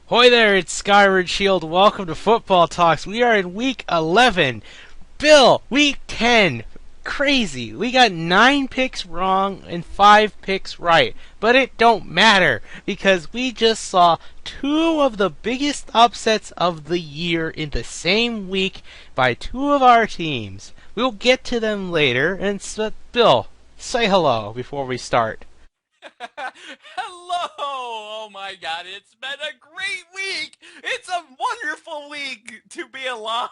Hoy there, it's Skyward Shield. Welcome to Football Talks. We are in week 11. Bill, week 10. Crazy. We got 9 picks wrong and 5 picks right. But it don't matter because we just saw two of the biggest upsets of the year in the same week by two of our teams. We'll get to them later. And so, Bill, say hello before we start. Hello! Oh my god, it's been a great week! It's a wonderful week to be alive!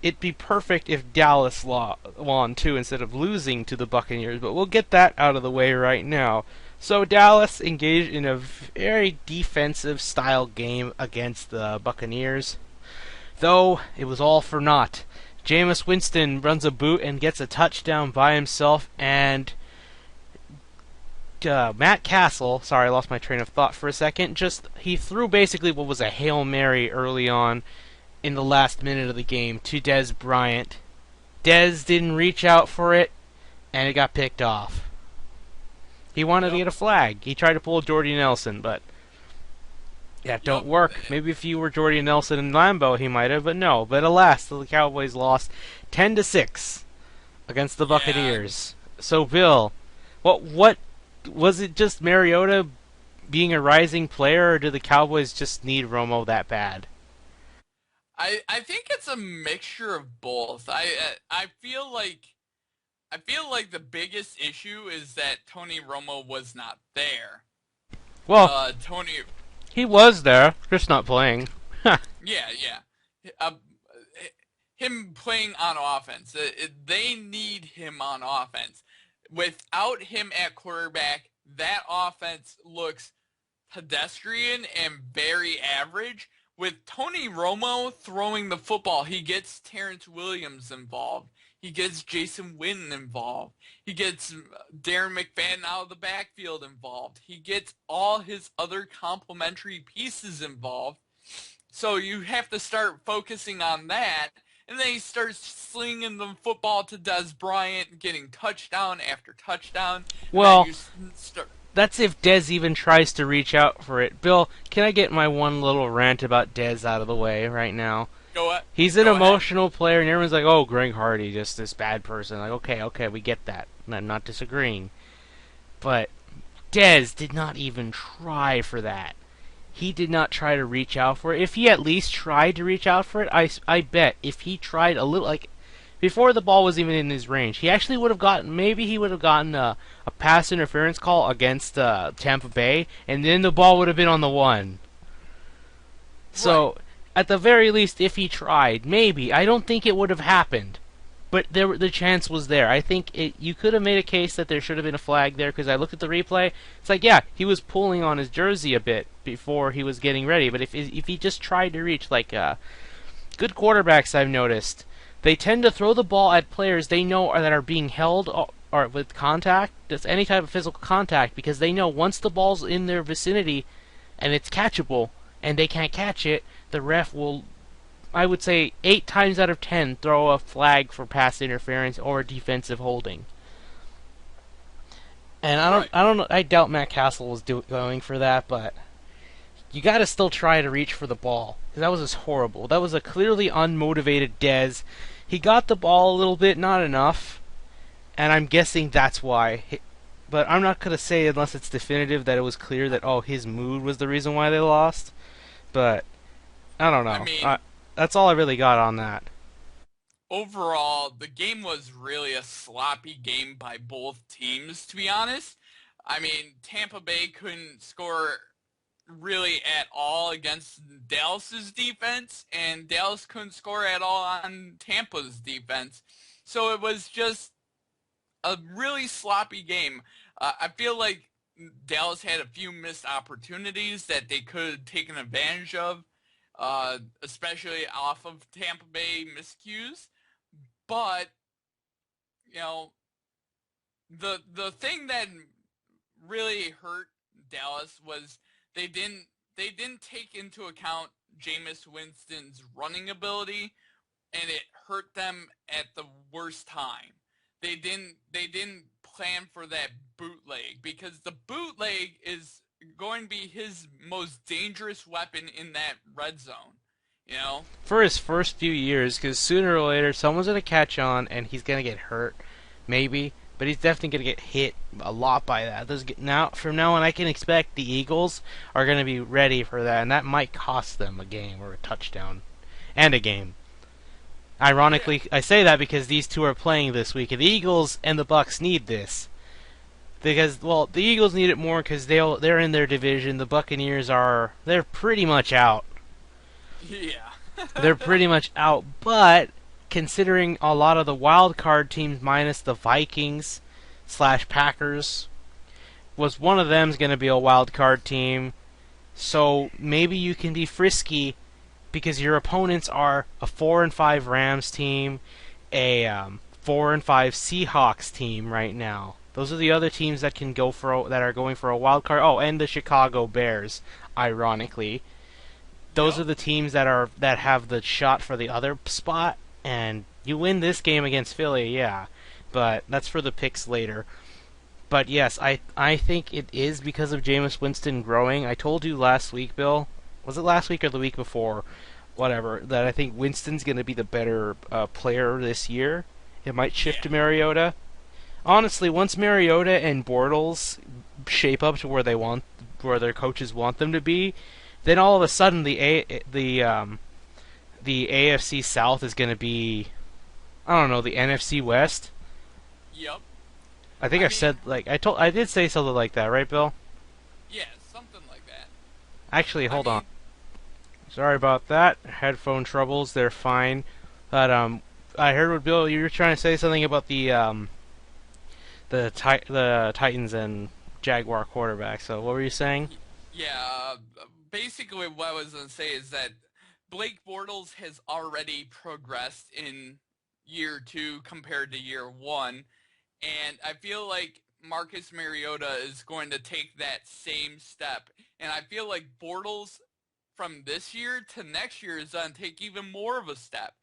It'd be perfect if Dallas won too instead of losing to the Buccaneers, but we'll get that out of the way right now. So Dallas engaged in a very defensive style game against the Buccaneers, though it was all for naught. Jameis Winston runs a boot and gets a touchdown by himself, and Matt Castle, sorry, I lost my train of thought for a second, he threw basically what was a Hail Mary early on in the last minute of the game to Dez Bryant. Dez didn't reach out for it, and it got picked off. He wanted to Yep, get a flag. He tried to pull Jordy Nelson, but that don't yep. work. Maybe if you were Jordy Nelson in Lambeau, he might have, but no. But alas, the Cowboys lost 10-6 against the Yeah, Buccaneers. So, Bill, what was it? Just Mariota being a rising player, or do the Cowboys just need Romo that bad? I think it's a mixture of both. I feel like the biggest issue is that Tony Romo was not there. Well, Tony, he was there, just not playing. yeah, yeah. Him playing on offense. They need him on offense. Without him at quarterback, that offense looks pedestrian and very average. With Tony Romo throwing the football, he gets Terrence Williams involved. He gets Jason Witten involved. He gets Darren McFadden out of the backfield involved. He gets all his other complementary pieces involved. So you have to start focusing on that. And then he starts slinging the football to Dez Bryant, getting touchdown after touchdown. And then Well, you start. that's if Dez even tries to reach out for it. Bill, can I get my one little rant about Dez out of the way right now? Go ahead. He's an Go ahead. emotional player, and everyone's like, "Oh, Greg Hardy, just this bad person." Like, okay, okay, we get that. And I'm not disagreeing, but Dez did not even try for that. He did not try to reach out for it. If he at least tried to reach out for it, I bet if he tried a little, like before the ball was even in his range, he actually would have gotten, maybe he would have gotten a pass interference call against Tampa Bay, and then the ball would have been on the one. Right. So, at the very least, if he tried, maybe. I don't think it would have happened. But the chance was there. I think you could have made a case that there should have been a flag there because I looked at the replay. It's like, yeah, he was pulling on his jersey a bit before he was getting ready. But if he just tried to reach, like good quarterbacks, I've noticed, they tend to throw the ball at players they know that are being held or with contact, just any type of physical contact, because they know once the ball's in their vicinity and it's catchable and they can't catch it, the ref will, I would say, 8 times out of 10 throw a flag for pass interference or defensive holding. And Right. I don't know. I doubt Matt Castle was going for that, but you got to still try to reach for the ball because that was just horrible. That was a clearly unmotivated Dez. He got the ball a little bit, not enough, and I'm guessing that's why. But I'm not gonna say unless it's definitive that it was clear that his mood was the reason why they lost. But I don't I know. mean, That's all I really got on that. overall, the game was really a sloppy game by both teams, to be honest. I mean, Tampa Bay couldn't score really at all against Dallas's defense, and Dallas couldn't score at all on Tampa's defense. So it was just a really sloppy game. I feel like Dallas had a few missed opportunities that they could have taken advantage of, especially off of Tampa Bay miscues. But you know, the thing that really hurt Dallas was they didn't they didn't take into account Jameis Winston's running ability, and it hurt them at the worst time. They didn't plan for that bootleg because the bootleg is going to be his most dangerous weapon in that red zone. You know? For his first few years, because sooner or later someone's gonna catch on and he's gonna get hurt, maybe. But he's definitely gonna get hit a lot by that. Now, from now on, I can expect the Eagles are gonna be ready for that, and that might cost them a game or a touchdown, and a game. Yeah. Ironically, I say that because these two are playing this week, and the Eagles and the Bucks need this. Because, well, the Eagles need it more because they're in their division. The Buccaneers they're pretty much out. Yeah. They're pretty much out. But considering a lot of the wild card teams minus the Vikings slash Packers, was one of them's going to be a wild card team. So maybe you can be frisky because your opponents are a 4-5 Rams team, a 4-5 Seahawks team right now. Those are the other teams that can go that are going for a wild card. Oh, and the Chicago Bears, ironically. Those are Yep. the teams that have the shot for the other spot, and you win this game against Philly, yeah. But that's for the picks later. But yes, I think it is because of Jameis Winston growing. I told you last week, Bill. Was it last week or the week before? Whatever. That I think Winston's going to be the better player this year. It might shift Yeah. to Mariota. Honestly, once Mariota and Bortles shape up to where their coaches want them to be, then all of a sudden the AFC South is going to be, I don't know, the NFC West. Yep. I think I I've mean, said I did say something like that, right, Bill? yeah, something like that. Actually, I hold on. mean, Sorry about that. Headphone troubles. They're fine. But I heard what Bill, you were trying to say something about the Titans and Jaguar quarterback. So what were you saying? yeah, basically what I was going to say is that Blake Bortles has already progressed in year two compared to year one, and I feel like Marcus Mariota is going to take that same step. And I feel like Bortles from this year to next year is going to take even more of a step.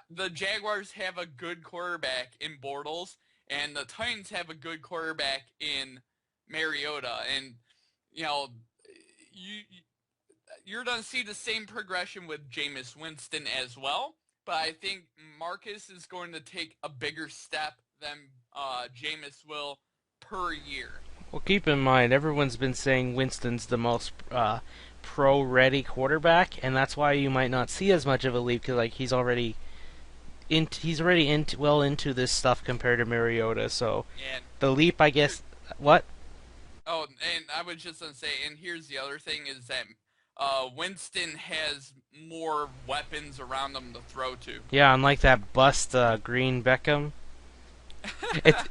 The Jaguars have a good quarterback in Bortles, and the Titans have a good quarterback in Mariota. And you know, you you're going to see the same progression with Jameis Winston as well. But I think Marcus is going to take a bigger step than Jameis will per year. Well, keep in mind, everyone's been saying Winston's the most pro-ready quarterback, and that's why you might not see as much of a leap because like he's already well into this stuff compared to Mariota. So And the leap, I here, guess, what? oh, and I was just gonna say, and here's the other thing is that Winston has more weapons around him to throw to. Yeah, unlike that bust Green Beckham.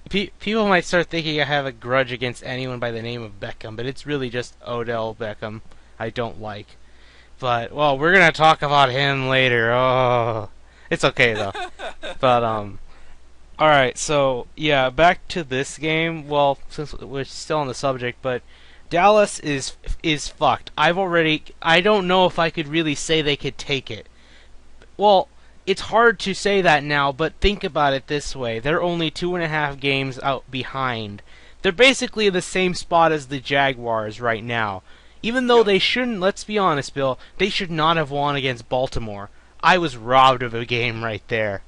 People might start thinking I have a grudge against anyone by the name of Beckham, but it's really just Odell Beckham I don't like. But well, we're gonna talk about him later. Oh, it's okay though. But all right. So yeah, back to this game. Well, since we're still on the subject, but Dallas is fucked. I don't know if I could really say they could take it. Well, it's hard to say that now, but think about it this way. They're only 2.5 games out behind. They're basically in the same spot as the Jaguars right now. Even though Yep. they shouldn't, let's be honest, Bill, they should not have won against Baltimore. I was robbed of a game right there.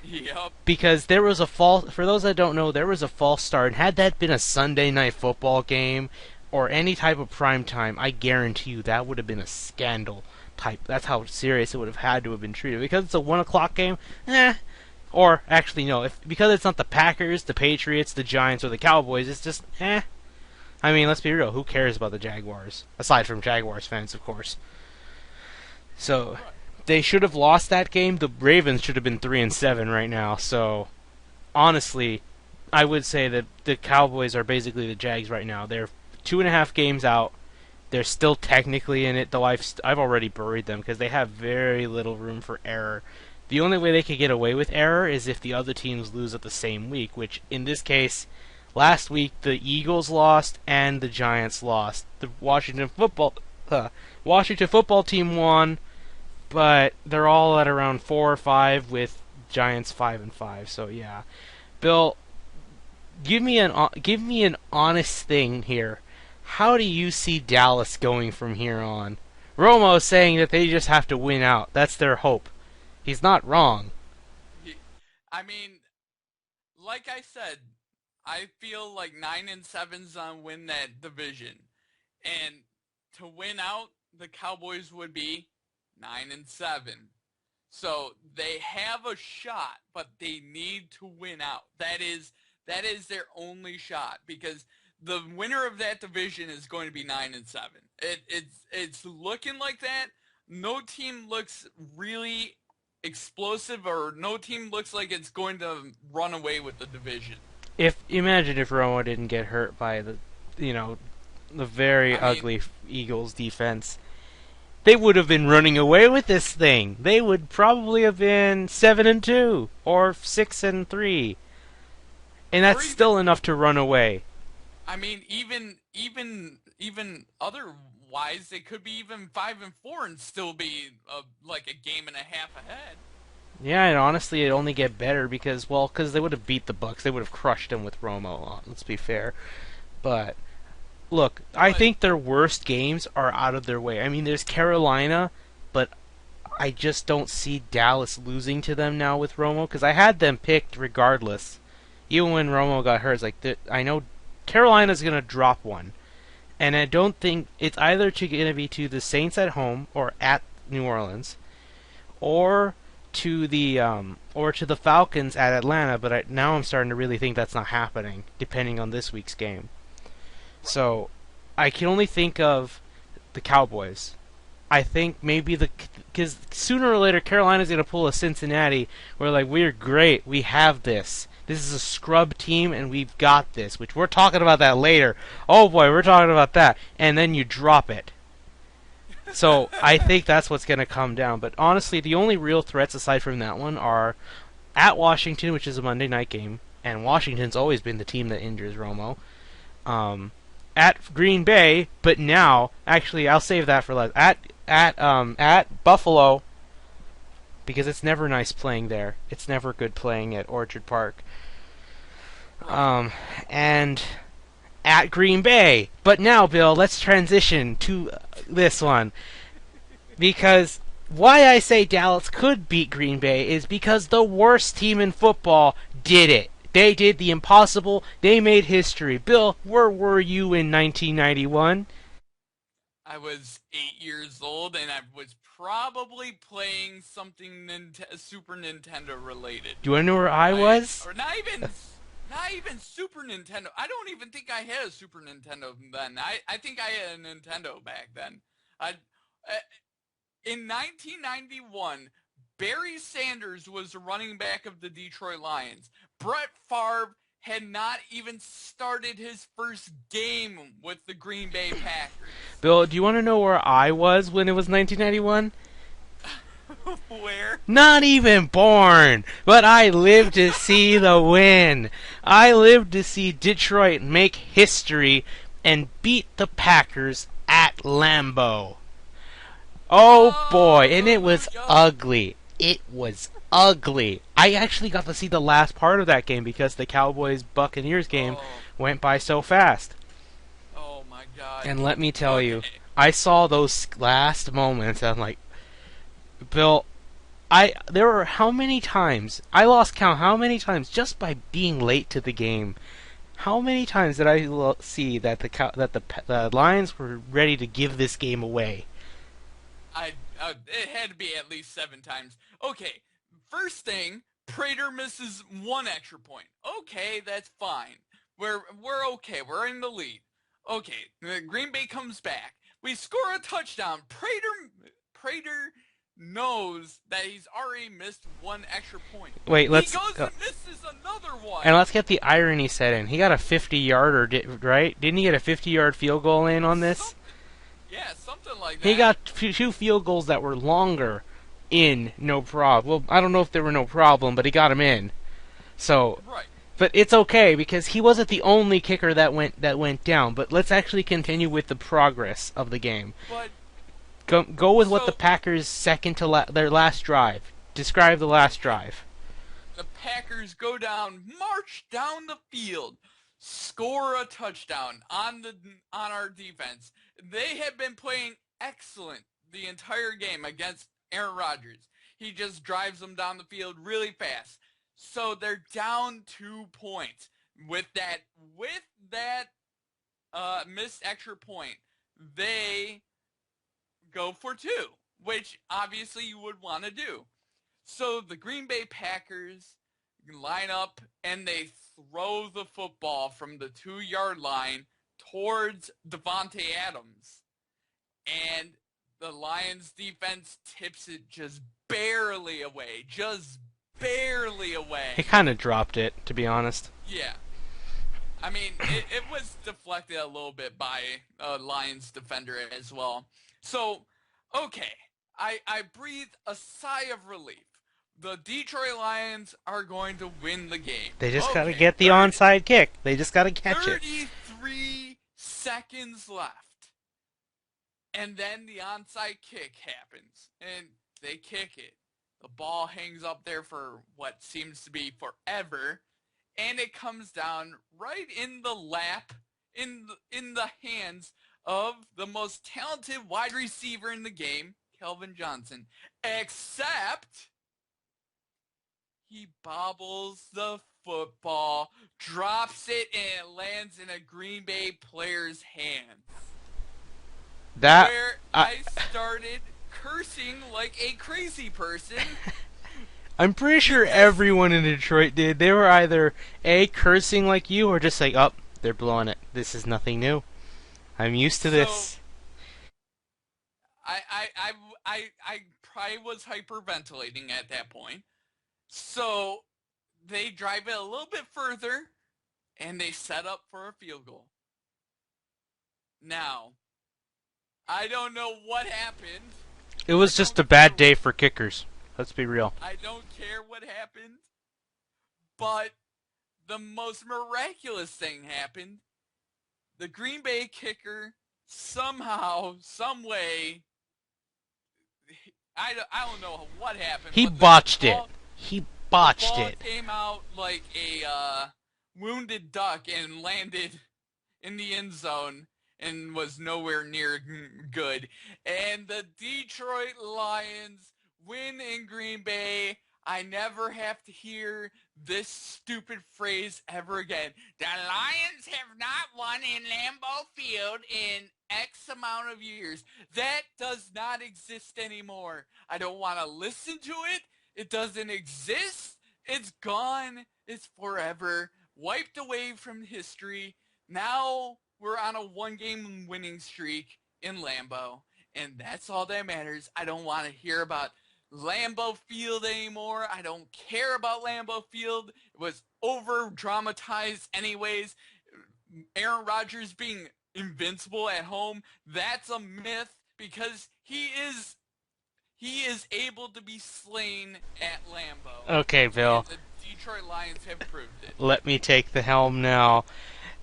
Yep. Because there was a false, for those that don't know, there was a false start. And had that been a Sunday night football game or any type of prime time, I guarantee you that would have been a scandal type. That's how serious it would have had to have been treated. Because it's a 1 o'clock game, eh. Or actually, no, if because it's not the Packers, the Patriots, the Giants, or the Cowboys, it's just eh. I mean, let's be real. Who cares about the Jaguars? Aside from Jaguars fans, of course. So Right. they should have lost that game. The Ravens should have been 3-7 right now. So honestly, I would say that the Cowboys are basically the Jags right now. They're 2.5 games out. They're still technically in it, though I've already buried them because they have very little room for error. The only way they could get away with error is if the other teams lose at the same week, which in this case, last week the Eagles lost and the Giants lost. The Washington football team won, but they're all at around 4 or 5 with Giants 5-5. So yeah, Bill, give me an honest thing here. how do you see Dallas going from here on? Romo is saying that they just have to win out. That's their hope. He's not wrong. I mean, like I said, I feel like 9-7's on win that division, and to win out, the Cowboys would be 9-7. So they have a shot, but they need to win out. That is their only shot, because the winner of that division is going to be 9-7. It's looking like that. No team looks really explosive, or no team looks like it's going to run away with the division. If imagine if Romo didn't get hurt by the very ugly Eagles defense, they would have been running away with this thing. They would probably have been 7-2 or 6-3, and that's still enough to run away. I mean, even otherwise, they could be even 5-4 and still be like a game and a half ahead. Yeah, and honestly, it'd only get better because they would have beat the Bucks. They would have crushed them with Romo. Let's be fair, but look, I think their worst games are out of their way. I mean, there's Carolina, but I just don't see Dallas losing to them now with Romo, because I had them picked regardless. Even when Romo got hurt, it's like I know Carolina's going to drop one. And I don't think it's either going to be to the Saints at home or at New Orleans, or to the Falcons at Atlanta, but now I'm starting to really think that's not happening, depending on this week's game. So, I can only think of the Cowboys. I think maybe because sooner or later Carolina's going to pull a Cincinnati where like, we're great, we have this. This is a scrub team and we've got this, which we're talking about that later. Oh boy, we're talking about that. And then you drop it. So, I think that's what's going to come down. But honestly, the only real threats aside from that one are at Washington, which is a Monday night game, and Washington's always been the team that injures Romo. At Green Bay, but now, actually, I'll save that for last. At Buffalo, because it's never nice playing there. It's never good playing at Orchard Park. And at Green Bay. But now, Bill, let's transition to this one. Because why I say Dallas could beat Green Bay is because the worst team in football did it. They did the impossible. They made history. Bill, where were you in 1991? I was 8 years old, and I was probably playing something Super Nintendo related. Do you want to know where I was? Or not even Super Nintendo. I don't even think I had a Super Nintendo then. I think I had a Nintendo back then. In 1991, Barry Sanders was the running back of the Detroit Lions. Brett Favre had not even started his first game with the Green Bay Packers. Bill, do you want to know where I was when it was 1991? Where? Not even born, but I lived to see the win. I lived to see Detroit make history and beat the Packers at Lambeau. Oh boy, and it was ugly. It was ugly. I actually got to see the last part of that game because the Cowboys-Buccaneers game went by so fast. Oh my God. And let me tell you, I saw those last moments and I'm like, Bill, there were how many times, I lost count how many times just by being late to the game. How many times did I see that the Lions were ready to give this game away? It had to be at least 7 times. Okay, first thing, Prater misses 1 extra point. Okay, that's fine. We're okay. We're in the lead. Okay, Green Bay comes back. We score a touchdown. Prater knows that he's already missed 1 extra point. He goes and misses another one. And let's get the irony set in. He got a 50-yarder, right? Didn't he get a 50-yard field goal in on this? Yeah, something like that. He got 2 field goals that were longer in, no problem. Well, I don't know if they were no problem, but he got them in. So, right. But it's okay because he wasn't the only kicker that went down. But let's actually continue with the progress of the game. But go with what the Packers' their last drive. Describe the last drive. The Packers go down, march down the field, score a touchdown on our defense. They have been playing excellent the entire game against Aaron Rodgers. He just drives them down the field really fast. So they're down 2 points. With that missed extra point, they go for 2, which obviously you would want to do. So the Green Bay Packers line up and they throw the football from the 2-yard line towards Davante Adams. And the Lions defense tips it just barely away. Just barely away. He kind of dropped it, to be honest. Yeah. I mean, it was deflected a little bit by a Lions defender as well. So, okay. I breathed a sigh of relief. The Detroit Lions are going to win the game. They just got to get the onside kick. They just got to catch it. 33 seconds left. And then the onside kick happens. And they kick it. The ball hangs up there for what seems to be forever. And it comes down right in the lap, in the hands of the most talented wide receiver in the game, Calvin Johnson. Except he bobbles the football, drops it, and it lands in a Green Bay player's hand. Where I started cursing like a crazy person. I'm pretty sure everyone in Detroit did. They were either A, cursing like you, or just like, oh, they're blowing it. This is nothing new. I'm used to this. I probably was hyperventilating at that point. So they drive it a little bit further, and they set up for a field goal. Now, I don't know what happened. It was just a bad day for kickers. Let's be real. I don't care what happened, but the most miraculous thing happened. The Green Bay kicker somehow, some way, I don't know what happened. He botched it. He botched it. it. The ball came out like a wounded duck and landed in the end zone and was nowhere near good. And the Detroit Lions win in Green Bay. I never have to hear this stupid phrase ever again. The Lions have not won in Lambeau Field in X amount of years. That does not exist anymore. I don't want to listen to it. It doesn't exist. It's gone. It's forever. Wiped away from history. Now we're on a 1-game winning streak in Lambeau. And that's all that matters. I don't want to hear about Lambeau Field anymore. I don't care about Lambeau Field. It was over-dramatized anyways. Aaron Rodgers being invincible at home, that's a myth because he is able to be slain at Lambeau. Okay, Bill. And the Detroit Lions have proved it. Let me take the helm now.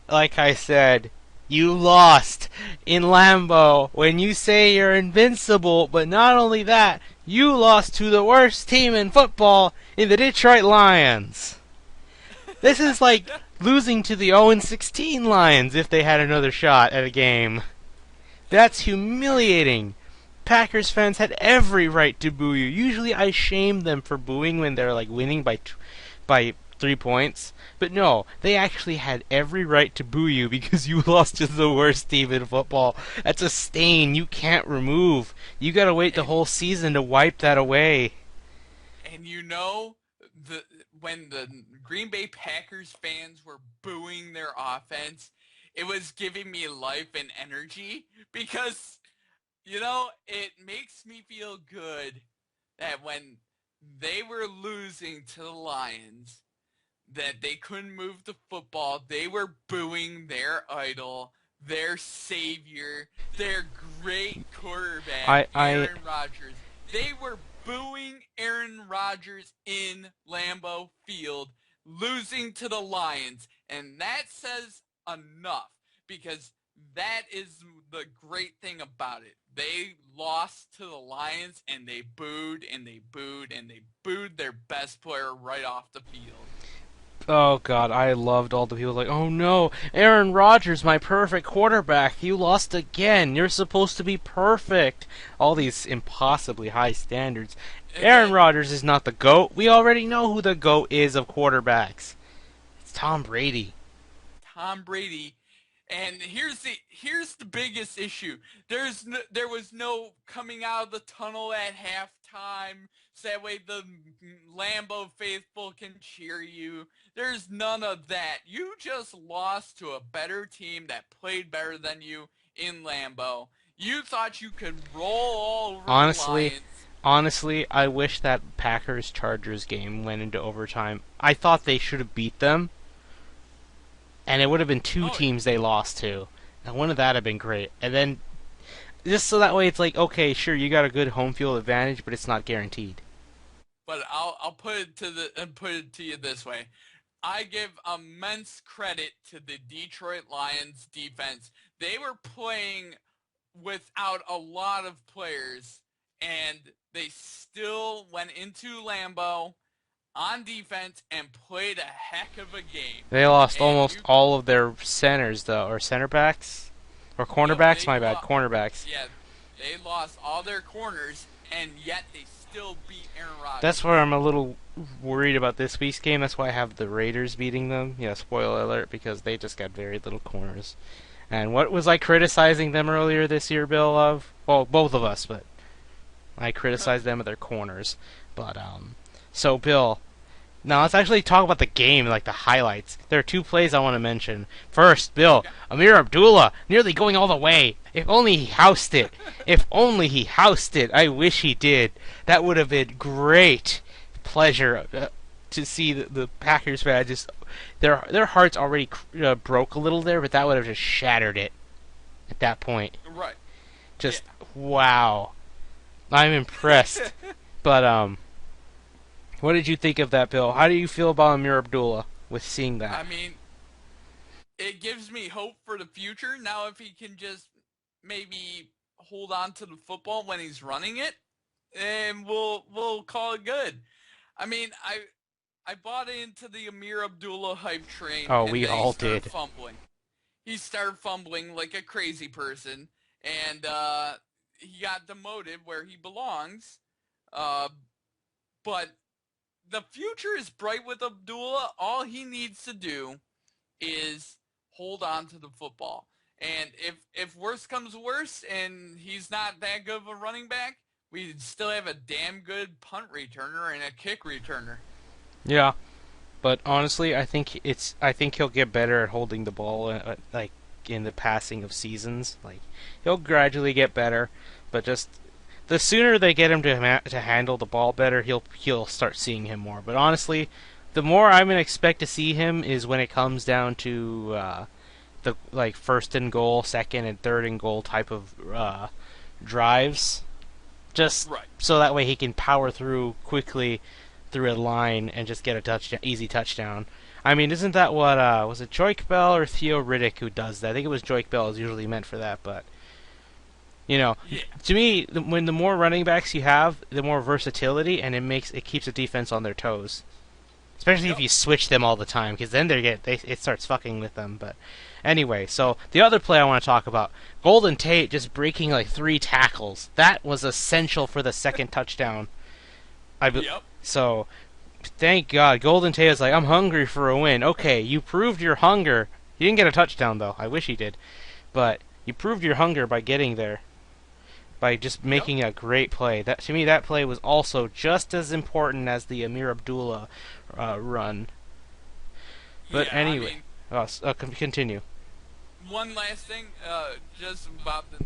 Like I said, you lost in Lambeau when you say you're invincible, but not only that, you lost to the worst team in football in the Detroit Lions. This is like losing to the 0-16 Lions if they had another shot at a game. That's humiliating. Packers fans had every right to boo you. Usually I shame them for booing when they're like winning by 3 points. But no, they actually had every right to boo you because you lost to the worst team in football. That's a stain you can't remove. You gotta wait the whole season to wipe that away. And you know, when the Green Bay Packers fans were booing their offense, it was giving me life and energy because, you know, it makes me feel good that when they were losing to the Lions, that they couldn't move the football, they were booing their idol, their savior, their great quarterback, Aaron Rodgers. They were booing Aaron Rodgers in Lambeau Field, losing to the Lions. And that says enough, because that is the great thing about it. They lost to the Lions, and they booed, and they booed, and they booed their best player right off the field. Oh God, I loved all the people like, oh no, Aaron Rodgers, my perfect quarterback, you lost again. You're supposed to be perfect. All these impossibly high standards. And Aaron then Rodgers is not the GOAT. We already know who the GOAT is of quarterbacks. It's Tom Brady. Tom Brady. And here's the biggest issue. There was no coming out of the tunnel at halftime, so that way the Lambeau faithful can cheer you. There's none of that. You just lost to a better team that played better than you in Lambeau. You thought you could roll all over the Honestly, Lions. honestly, I wish that Packers Chargers game went into overtime. I thought they should have beat them, and it would have been two Oh, teams they lost to. And wouldn't that have been great? And then just so that way it's like, okay, sure, you got a good home field advantage, but it's not guaranteed. but I'll put it to you this way. I give immense credit to the Detroit Lions defense. They were playing without a lot of players, and they still went into Lambeau on defense and played a heck of a game. They lost And almost all of their centers, though, or center backs, or no, cornerbacks. My bad, cornerbacks. yeah, they lost all their corners, and yet they still beat Aaron Rodgers. That's where I'm a little worried about this week's game. That's why I have the Raiders beating them. Yeah, spoiler alert, because they just got very little corners. And what was I criticizing them earlier this year, Bill? Of well, both of us, but I criticized them of their corners. But so Bill, now let's actually talk about the game, like the highlights. There are two plays I want to mention. First, Bill, Amir Abdullah nearly going all the way. If only he housed it. If only he housed it. I wish he did. That would have been great pleasure to see the Packers fan just their hearts already broke a little there, but that would have just shattered it at that point. Right. Just wow, I'm impressed. But what did you think of that, Bill? How do you feel about Amir Abdullah with seeing I that? mean, it gives me hope for the future. Now, if he can just maybe hold on to the football when he's running it, and we'll call it good. I mean, I bought into the Amir Abdullah hype train, Oh, and we then he all started did. fumbling. He started fumbling like a crazy person, and he got demoted where he belongs. Uh, but the future is bright with Abdullah. All he needs to do is hold on to the football. And if worse comes worse and he's not that good of a running back, we still have a damn good punt returner and a kick returner. Yeah, but honestly, I think he'll get better at holding the ball, like in the passing of seasons. Like he'll gradually get better, but just the sooner they get him to handle the ball better, he'll start seeing him more. But honestly, the more I'm gonna expect to see him is when it comes down to the like first and goal, second and third and goal type of drives, just Right. so that way he can power through quickly through a line and just get a touchdown, easy touchdown. I mean, isn't that what was it Joik Bell or Theo Riddick who does that? I think it was Joik Bell is usually meant for that, but you know, Yeah. to me, when the more running backs you have, the more versatility, and it keeps the defense on their toes. Especially if Yep. you switch them all the time, because then it starts fucking with them. But anyway, so the other play I want to talk about, Golden Tate just breaking like 3 tackles. That was essential for the second touchdown. Yep. So thank God, Golden Tate is like, I'm hungry for a win. Okay, you proved your hunger. He didn't get a touchdown though. I wish he did, but you proved your hunger by getting there, by just Yep. making a great play. That to me, that play was also just as important as the Amir Abdullah run. But Yeah. anyway, continue. One last thing, just about the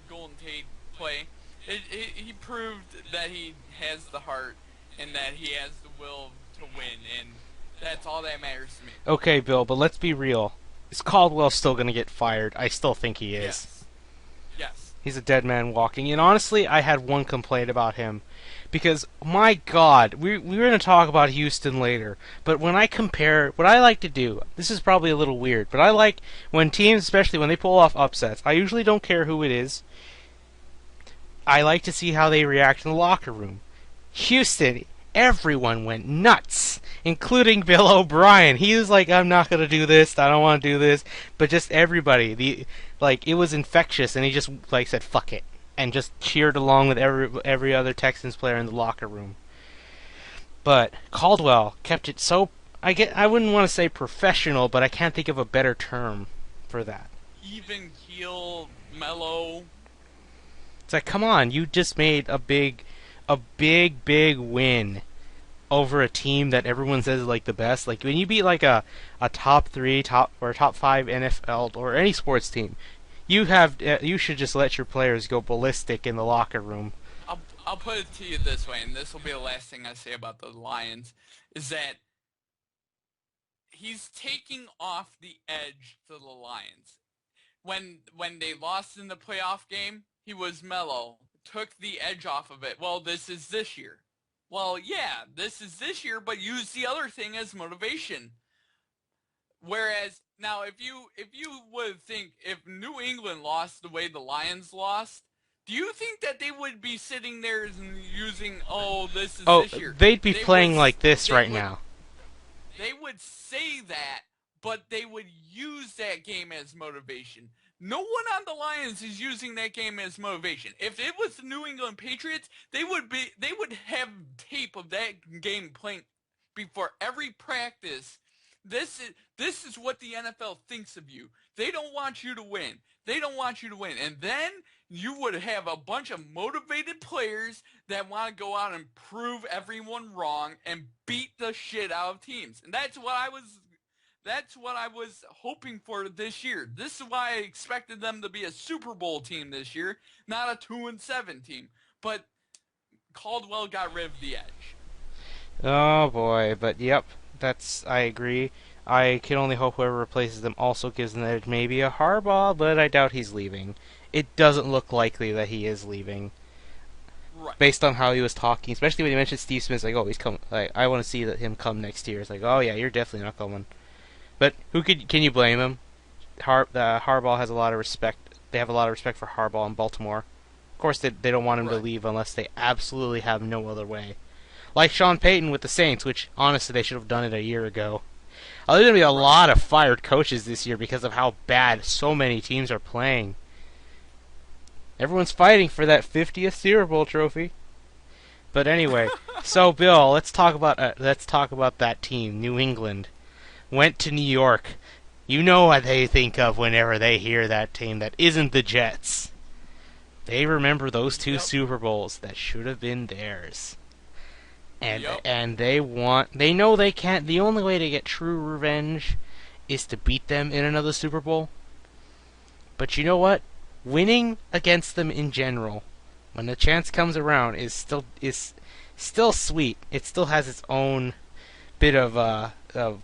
Golden Tate play. He proved that he has the heart and that he has the will to win, and that's all that matters to me. Okay, Bill, but let's be real. Is Caldwell still going to get fired? I still think he is. Yes. Yes. He's a dead man walking. And honestly, I had one complaint about him. Because, my God, we're going to talk about Houston later. But when I compare, what I like to do, this is probably a little weird, but I like when teams, especially when they pull off upsets, I usually don't care who it is. I like to see how they react in the locker room. Houston, everyone went nuts, including Bill O'Brien. He was like, "I'm not gonna do this. I don't want to do this." But just everybody, it was infectious, and he just like said, "Fuck it," and just cheered along with every other Texans player in the locker room. But Caldwell kept it so. I wouldn't want to say professional, but I can't think of a better term for that. Even keel, mellow. It's like, come on, you just made a big win over a team that everyone says is like the best. Like when you beat like a top 3, top 5 NFL or any sports team, you should just let your players go ballistic in the locker room. I'll put it to you this way, and this will be the last thing I say about the Lions, is that he's taking off the edge to the Lions. When they lost in the playoff game, he was mellow, took the edge off of it. Well, this is this year. Well, yeah, this is this year, but use the other thing as motivation. Whereas now, if you would think if New England lost the way the Lions lost, do you think that they would be sitting there and using, oh, this is Oh, this year? they'd be playing like this right now. They would say that, but they would use that game as motivation. No one on the Lions is using that game as motivation. If it was the New England Patriots, they would have tape of that game playing before every practice. This is what the NFL thinks of you. They don't want you to win. They don't want you to win. And then you would have a bunch of motivated players that want to go out and prove everyone wrong and beat the shit out of teams. And that's what I was hoping for this year. This is why I expected them to be a Super Bowl team this year, not a 2-7 team. But Caldwell got rid of the edge. Oh boy, but yep, I agree. I can only hope whoever replaces them also gives them the edge. Maybe a Harbaugh, but I doubt he's leaving. It doesn't look likely that he is leaving, Right. based on how he was talking. Especially when he mentioned Steve Smith, like, oh, he's coming. Like, I want to see him come next year. It's like, oh yeah, you're definitely not coming. But can you blame him? Harbaugh has a lot of respect. They have a lot of respect for Harbaugh in Baltimore. Of course, they don't want him to Right. leave unless they absolutely have no other way. Like Sean Payton with the Saints, which honestly they should have done it a year ago. There's going to be a lot of fired coaches this year because of how bad so many teams are playing. Everyone's fighting for that 50th Super Bowl trophy. But anyway, so Bill, let's talk about that team, New England. Went to New York. You know what they think of whenever they hear that team that isn't the Jets. They remember those two Yep. Super Bowls that should have been theirs. Yep. And they know they can't. The only way to get true revenge is to beat them in another Super Bowl. But you know what? Winning against them in general, when the chance comes around, is still sweet. It still has its own bit of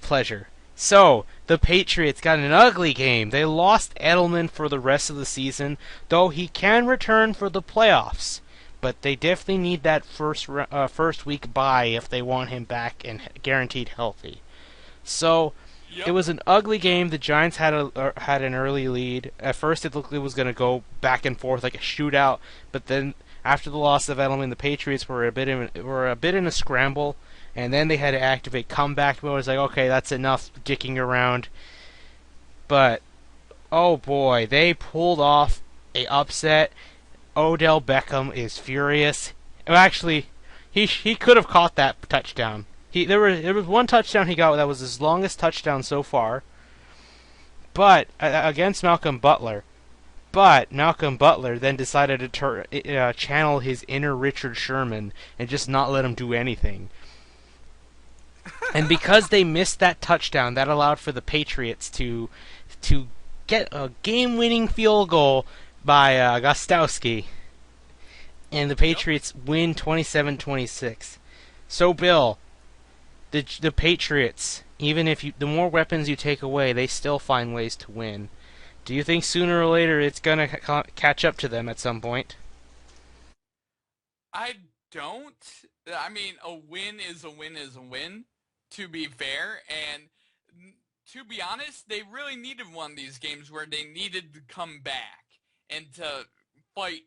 pleasure. So the Patriots got an ugly game. They lost Edelman for the rest of the season, though he can return for the playoffs. But they definitely need that first week bye if they want him back and guaranteed healthy. So Yep. it was an ugly game. The Giants had an early lead. At first, it looked like it was going to go back and forth like a shootout. But then, after the loss of Edelman, the Patriots were a bit in a scramble, and then they had to activate comeback mode. It's like, okay, that's enough dicking around. But oh boy, they pulled off a upset. Odell Beckham is furious. Well, actually, he could have caught that touchdown. There was one touchdown he got that was his longest touchdown so far, but against Malcolm Butler. But Malcolm Butler then decided to channel his inner Richard Sherman and just not let him do anything. And because they missed that touchdown, that allowed for the Patriots to get a game-winning field goal by Gostowski. And the Patriots win 27-26. So, Bill, the Patriots, even if the more weapons you take away, they still find ways to win. Do you think sooner or later it's going to catch up to them at some point? I don't. I mean, a win is a win is a win, to be fair. And to be honest, they really needed one of these games where they needed to come back and to fight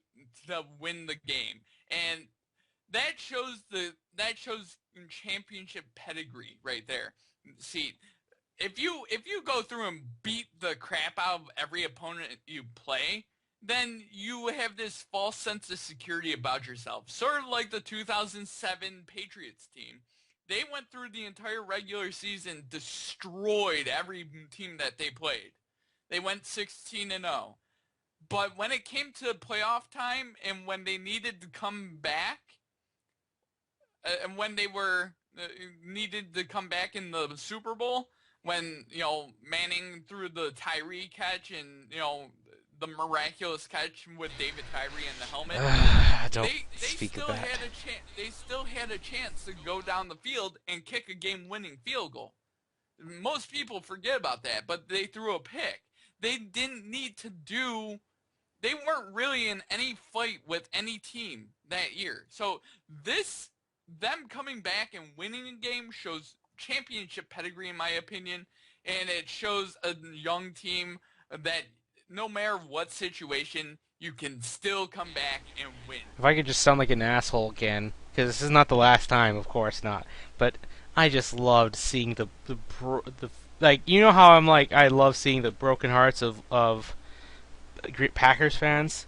to win the game. And that shows championship pedigree right there. See, if you go through and beat the crap out of every opponent you play, then you have this false sense of security about yourself. Sort of like the 2007 Patriots team. They went through the entire regular season, destroyed every team that they played. They went 16 and 0. But when it came to playoff time and when they needed to come back, and when they were needed to come back in the Super Bowl, when Manning threw the Tyree catch and the miraculous catch with David Tyree in the helmet, Don't they speak of still that. had a chance. They still had a chance to go down the field and kick a game-winning field goal. Most people forget about that, but they threw a pick. They didn't need to do. They weren't really in any fight with any team that year. So them coming back and winning a game shows championship pedigree, in my opinion, and it shows a young team that no matter what situation, you can still come back and win. If I could just sound like an asshole again, because this is not the last time, of course not. But I just loved seeing the like, you know how I'm like, I love seeing the broken hearts of Packers fans.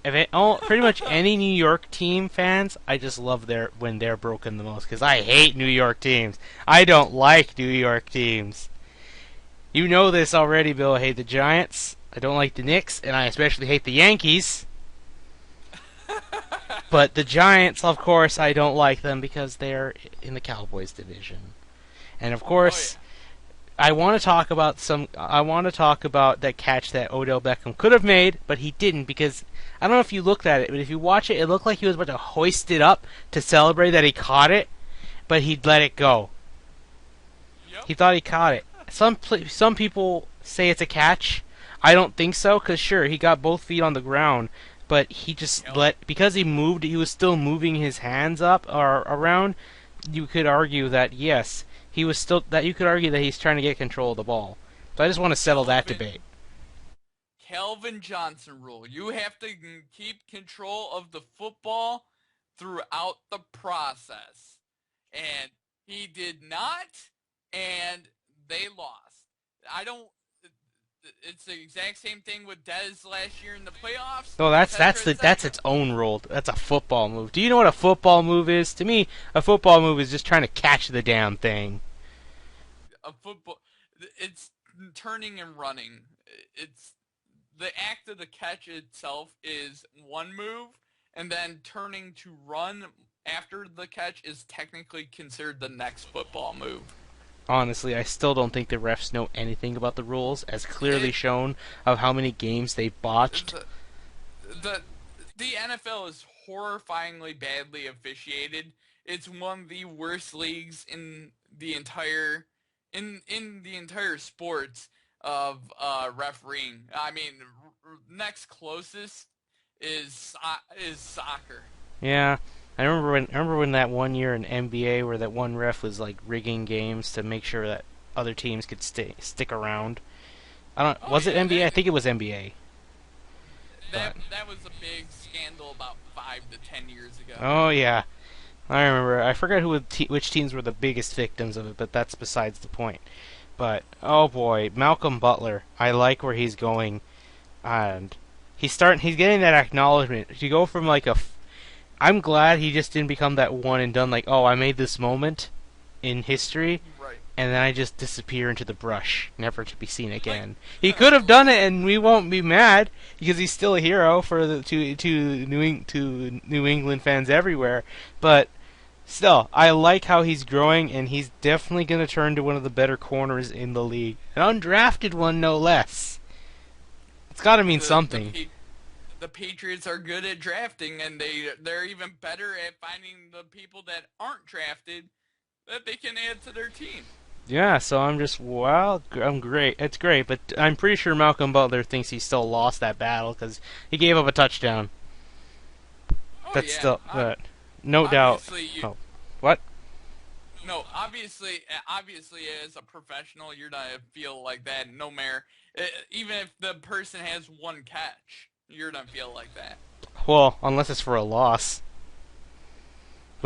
Pretty much any New York team fans, I just love when they're broken the most, because I hate New York teams. I don't like New York teams. You know this already, Bill. I hate the Giants. I don't like the Knicks, and I especially hate the Yankees. But the Giants, of course, I don't like them because they're in the Cowboys division. And of Oh course, yeah. I want to talk about that catch that Odell Beckham could have made, but he didn't, because I don't know if you looked at it, but if you watch it, it looked like he was about to hoist it up to celebrate that he caught it, but he'd let it go. Yep. He thought he caught it. Some people say it's a catch. I don't think so, because sure, he got both feet on the ground, but he just Yep. because he moved, he was still moving his hands up or around. You could argue that yes, he was still that you could argue that he's trying to get control of the ball. So I just want to settle that Calvin debate. Calvin Johnson rule. You have to keep control of the football throughout the process. And he did not, and they lost. I don't. It's the exact same thing with Dez last year in the playoffs, No, etc., that's etc. its own rule. That's a football move. Do you know what a football move is? To me, a football move is just trying to catch the damn thing. A football, it's turning and running. It's the act of the catch itself is one move, and then turning to run after the catch is technically considered the next football move. Honestly, I still don't think the refs know anything about the rules, as clearly It shown of how many games they botched. the the, the NFL is horrifyingly badly officiated. It's one of the worst leagues in the entire in the entire sports of refereeing. I mean, next closest is soccer. Yeah, I remember when that one year in NBA where that one ref was like rigging games to make sure that other teams could stick around. I don't Oh was it yeah, NBA? I think it was NBA. But that was a big scandal about 5 to 10 years ago. oh yeah, I remember. I forgot which teams were the biggest victims of it, but that's besides the point. But oh boy, Malcolm Butler, I like where he's going, and he's getting that acknowledgement. To go from like I'm glad he just didn't become that one and done, like, oh, I made this moment in history, Right. and then I just disappear into the brush, never to be seen Like, again. He could have done it, and we won't be mad because he's still a hero for to New England fans everywhere. But still, I like how he's growing, and he's definitely going to turn to one of the better corners in the league, an undrafted one, no less. It's got to mean the something. the Patriots are good at drafting, and they're even better at finding the people that aren't drafted that they can add to their team. Yeah, so I'm just I'm great. It's great, but I'm pretty sure Malcolm Butler thinks he still lost that battle because he gave up a touchdown. Oh That's yeah, still, but no doubt. obviously you Oh, what? no obviously as a professional you're gonna feel like that no matter even if the person has one catch you're gonna feel like that. Well, unless it's for a loss.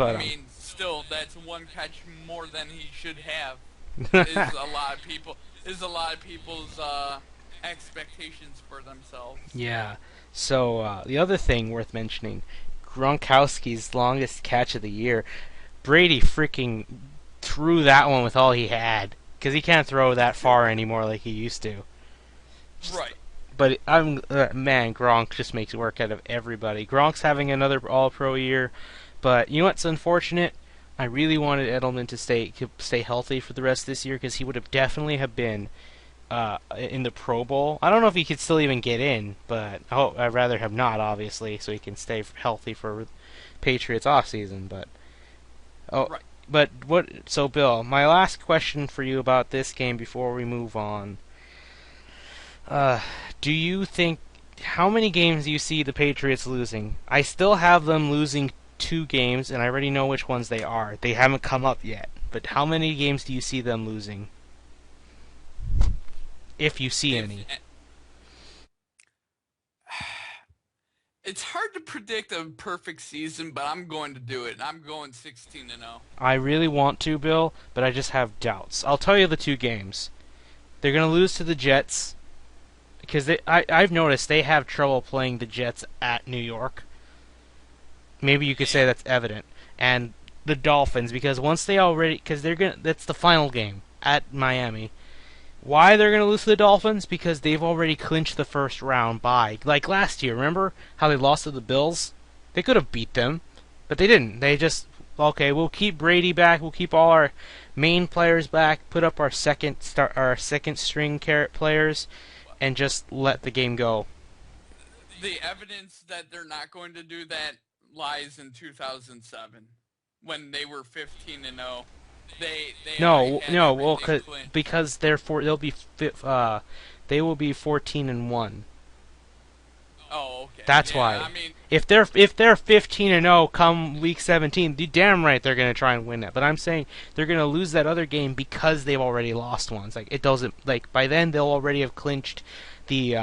I But mean, still, that's one catch more than he should have. um, Is a lot of people is a lot of people's expectations for themselves. yeah. So the other thing worth mentioning, Gronkowski's longest catch of the year. Brady freaking threw that one with all he had because he can't throw that far anymore like he used to. Right. But I'm man, Gronk just makes work out of everybody. Gronk's having another All-Pro year, but you know what's unfortunate? I really wanted Edelman to stay healthy for the rest of this year because he would have definitely have been in the Pro Bowl. I don't know if he could still even get in, but I'd rather have not, obviously, so he can stay healthy for Patriots offseason. But oh, Right. but what? So, Bill, my last question for you about this game before we move on. Uh, do you think how many games do you see the Patriots losing? I still have them losing 2 games, and I already know which ones they are. They haven't come up yet. But how many games do you see them losing? If you see If, any. it's hard to predict a perfect season, but I'm going to do it. I'm going 16-0. I really want to, Bill, but I just have doubts. I'll tell you the 2 games. They're going to lose to the Jets because I've noticed they have trouble playing the Jets at New York. Maybe you could say that's evident. And the Dolphins because that's the final game at Miami. Why they're going to lose to the Dolphins? Because they've already clinched the first round bye. Like last year, remember how they lost to the Bills? They could have beat them, but they didn't. They just, okay, we'll keep Brady back, we'll keep all our main players back, put up our second string carrot players, and just let the game go. The evidence that they're not going to do that lies in 2007 when they were 15-0. They already No, had no, well, everything clinched. because they will be 14-1. Oh, okay. That's Yeah, why. I mean, If they're 15-0 come week 17, you damn right they're gonna try and win it. But I'm saying they're gonna lose that other game because they've already lost ones. Like it doesn't like by then they'll already have clinched the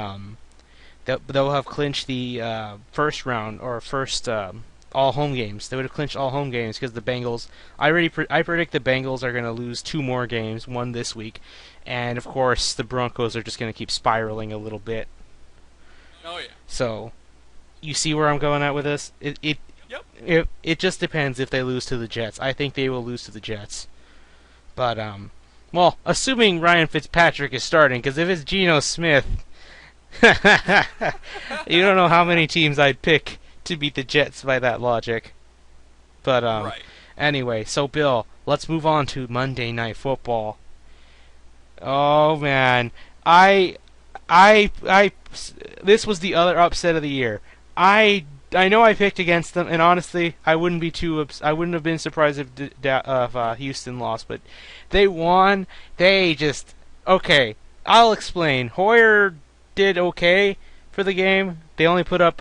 they'll have clinched the first round or first all home games. They would have clinched all home games because the Bengals. I predict the Bengals are gonna lose 2 more games, one this week, and of course the Broncos are just gonna keep spiraling a little bit. oh yeah. So you see where I'm going at with this? Yep. It just depends if they lose to the Jets. I think they will lose to the Jets. But well, assuming Ryan Fitzpatrick is starting, because if it's Geno Smith, you don't know how many teams I'd pick to beat the Jets by that logic. But Right. anyway, so Bill, let's move on to Monday Night Football. Oh man, I this was the other upset of the year. I know I picked against them, and honestly, I wouldn't have been surprised if Houston lost, but they won. They just okay. I'll explain. Hoyer did okay for the game. They put up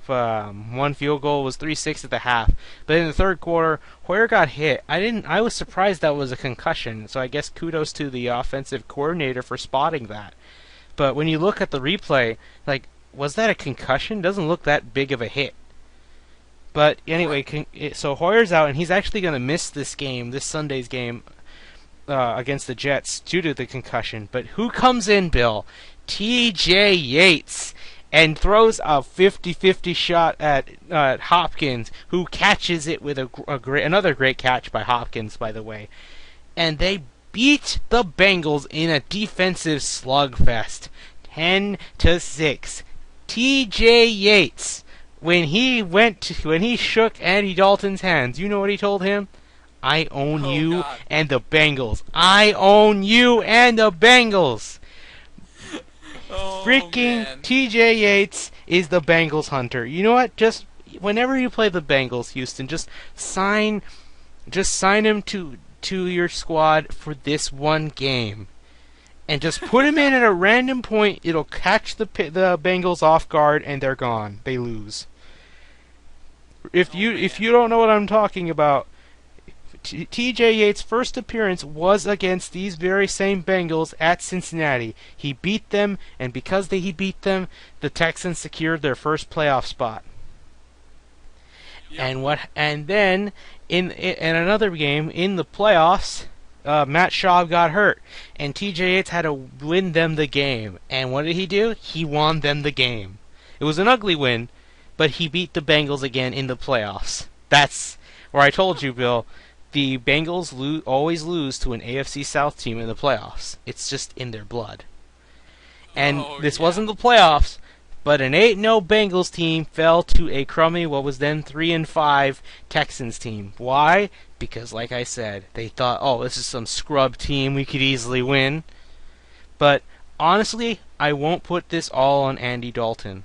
one field goal. It was 3-6 at the half, but in the third quarter, Hoyer got hit. I was surprised that was a concussion. So I guess kudos to the offensive coordinator for spotting that. But when you look at the replay, like, was that a concussion? Doesn't look that big of a hit. But anyway, so Hoyer's out, and he's actually going to miss this Sunday's game against the Jets due to the concussion. But who comes in, Bill? T.J. Yates, and throws a 50-50 shot at Hopkins, who catches it with another great catch by Hopkins, by the way. And they beat the Bengals in a defensive slugfest, 10-6. T.J. Yates, when he shook Andy Dalton's hands, you know what he told him? I own Oh you God. and the Bengals. I own you and the Bengals. Oh Freaking man. T.J. Yates is the Bengals hunter. You know what? Just whenever you play the Bengals, Houston, just sign him to your squad for this one game, and just put him in at a random point. It'll catch the Bengals off guard, and they're gone. They lose. If you don't know what I'm talking about, T.J. Yates' first appearance was against these very same Bengals at Cincinnati. He beat them, and because he beat them, the Texans secured their first playoff spot. Yep. And then in another game in the playoffs, Matt Schaub got hurt, and TJ Yates had to win them the game. And what did he do? He won them the game. It was an ugly win, but he beat the Bengals again in the playoffs. That's where I told you, Bill. The Bengals always lose to an AFC South team in the playoffs. It's just in their blood. And Oh this yeah. wasn't the playoffs, but an 8-0 Bengals team fell to a crummy, what was then 3-5 Texans team. Why? Because, like I said, they thought, oh, this is some scrub team we could easily win. But honestly, I won't put this all on Andy Dalton.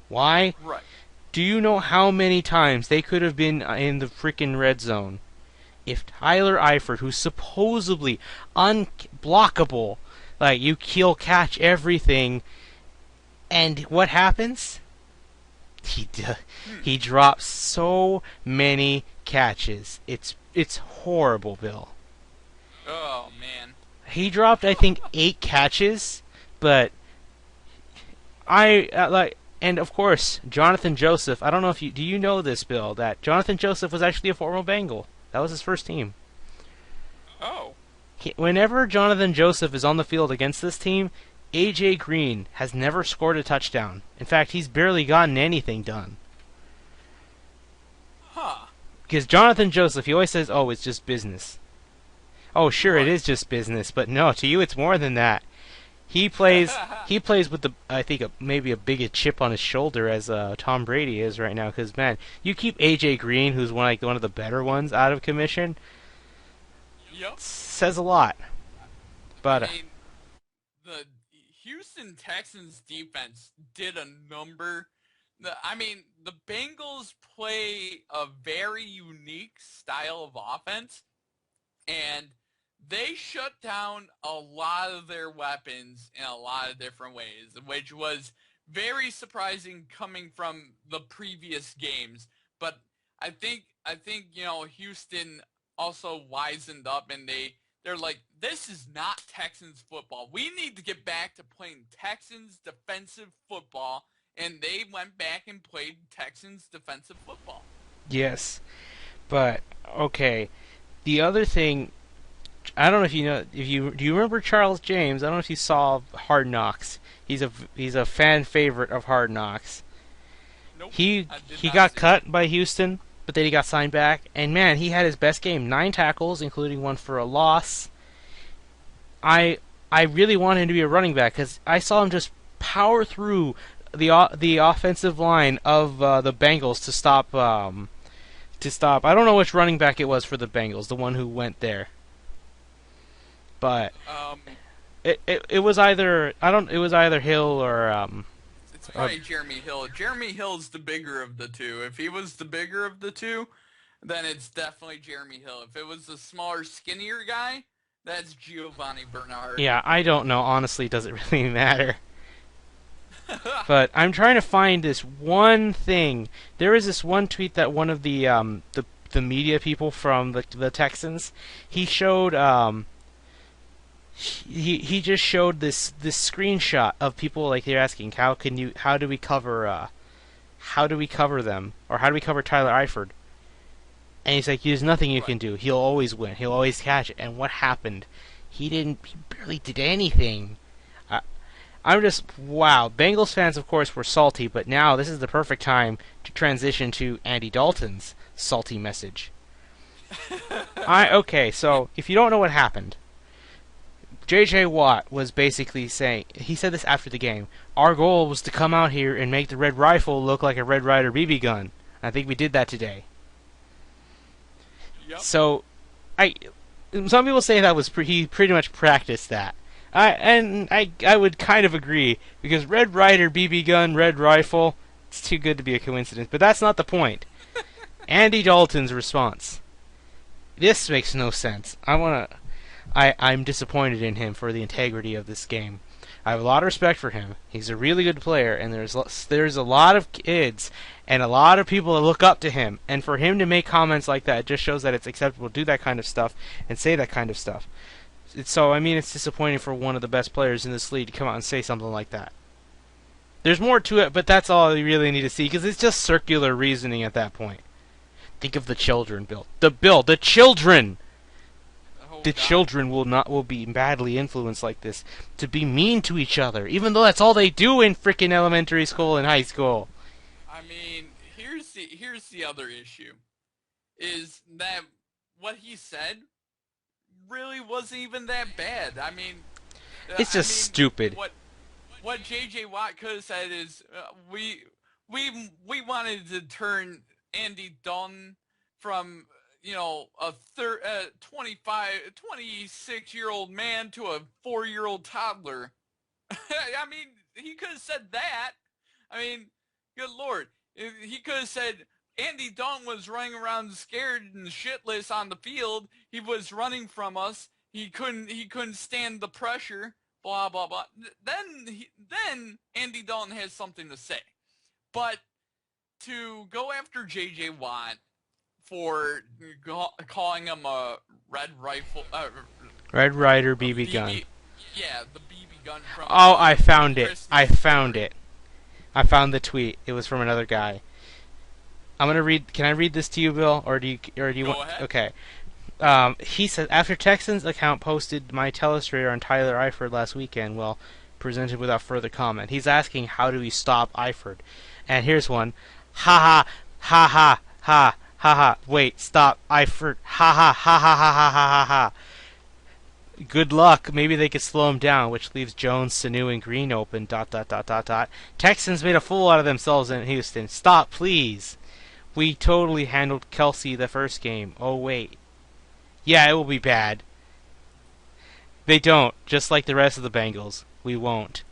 Why? Right. Do you know how many times they could have been in the freaking red zone if Tyler Eifert, who's supposedly unblockable, like he'll catch everything, and what happens? He drops so many catches. It's horrible, Bill. Oh man. He dropped, I think, 8 catches, but I like. And of course, Jonathan Joseph. I don't know if do you know this, Bill? That Jonathan Joseph was actually a former Bengal. That was his first team. Oh. Whenever Jonathan Joseph is on the field against this team, AJ Green has never scored a touchdown. In fact, he's barely gotten anything done. Huh. Because Jonathan Joseph, he always says, "Oh, it's just business." Oh, sure, it Right. is just business, but no, to you, it's more than that. He plays. He plays with I think, maybe a bigger chip on his shoulder as Tom Brady is right now. Because man, you keep AJ Green, who's one of the better ones, out of commission, Yep. says a lot. But I mean, the Houston Texans defense did a number. I mean, the Bengals play a very unique style of offense, and they shut down a lot of their weapons in a lot of different ways, which was very surprising coming from the previous games. But I think Houston also wisened up, and they're like, this is not Texans football. We need to get back to playing Texans defensive football, and they went back and played Texans defensive football. yes, but okay. The other thing, I don't know if you know, if you do you remember Charles James? I don't know if you saw Hard Knocks. He's a fan favorite of Hard Knocks. Nope, He I did he not got see that. cut by Houston, but then he got signed back. And man, he had his best game: 9 tackles, including one for a loss. I I really want him to be a running back because I saw him just power through the offensive line of the Bengals to stop I don't know which running back it was for the Bengals, the one who went there, but Um, it was either I don't it was either Hill or it's uh, probably Jeremy Hill. Jeremy Hill's the bigger of the two. If he was the bigger of the two, then it's definitely Jeremy Hill. If it was the smaller, skinnier guy, that's Giovanni Bernard. yeah, I don't know. Honestly, does it really matter? But I'm trying to find this one thing. There is this one tweet that one of the media people from the Texans, he showed he just showed this screenshot of people, like, they're asking how do we cover them, or how do we cover Tyler Eifert, and he's like, there's nothing you Right. can do, he'll always win, he'll always catch it. And what happened? He barely did anything. I, I'm just, wow. Bengals fans, of course, were salty, but now this is the perfect time to transition to Andy Dalton's salty message. Okay, so if you don't know what happened, J.J. Watt was basically saying, he said this after the game, our goal was to come out here and make the Red Rifle look like a Red Ryder BB gun. I think we did that today. Yep. So, some people say that was he pretty much practiced that. I would kind of agree, because Red Ryder BB gun, Red Rifle, it's too good to be a coincidence. But that's not the point. Andy Dalton's response. This makes no sense. I'm disappointed in him for the integrity of this game. I have a lot of respect for him. He's a really good player, and there's a lot of kids and a lot of people that look up to him. And for him to make comments like that, it just shows that it's acceptable to do that kind of stuff and say that kind of stuff. So, I mean, it's disappointing for one of the best players in this league to come out and say something like that. There's more to it, but that's all you really need to see, because it's just circular reasoning at that point. Think of the children, Bill. The children. Oh The God. children will be badly influenced like this to be mean to each other, even though that's all they do in freaking elementary school and high school. I mean, here's the other issue, is that what he said really wasn't even that bad. It's just stupid. What J.J. Watt could have said is, we wanted to turn Andy Dalton from, a 26-year-old man to a 4-year-old toddler. I mean, he could have said that. I mean, good lord. He could have said Andy Dalton was running around scared and shitless on the field. He was running from us. He couldn't stand the pressure. Blah blah blah. Then Andy Dalton has something to say. But to go after J.J. Watt for calling him a Red Ryder BB gun. Yeah, the BB gun from. Oh, I found it. I found the tweet. It was from another guy. I'm gonna read. Can I read this to you, Bill, or do you Go want? ahead. Okay. He said, after Texans account posted my telestrator on Tyler Eifert last weekend, well, presented without further comment. He's asking, how do we stop Eifert? And here's one. Ha ha, ha ha, ha, ha ha. Wait, stop, Eifert. Ha ha, ha ha, ha ha, ha ha ha. Good luck. Maybe they could slow him down, which leaves Jones, Sanu, and Green open. Dot dot dot dot dot. Texans made a fool out of themselves in Houston. Stop, please. We totally handled Kelsey the first game. Oh wait. Yeah, it will be bad. They don't, just like the rest of the Bengals. We won't.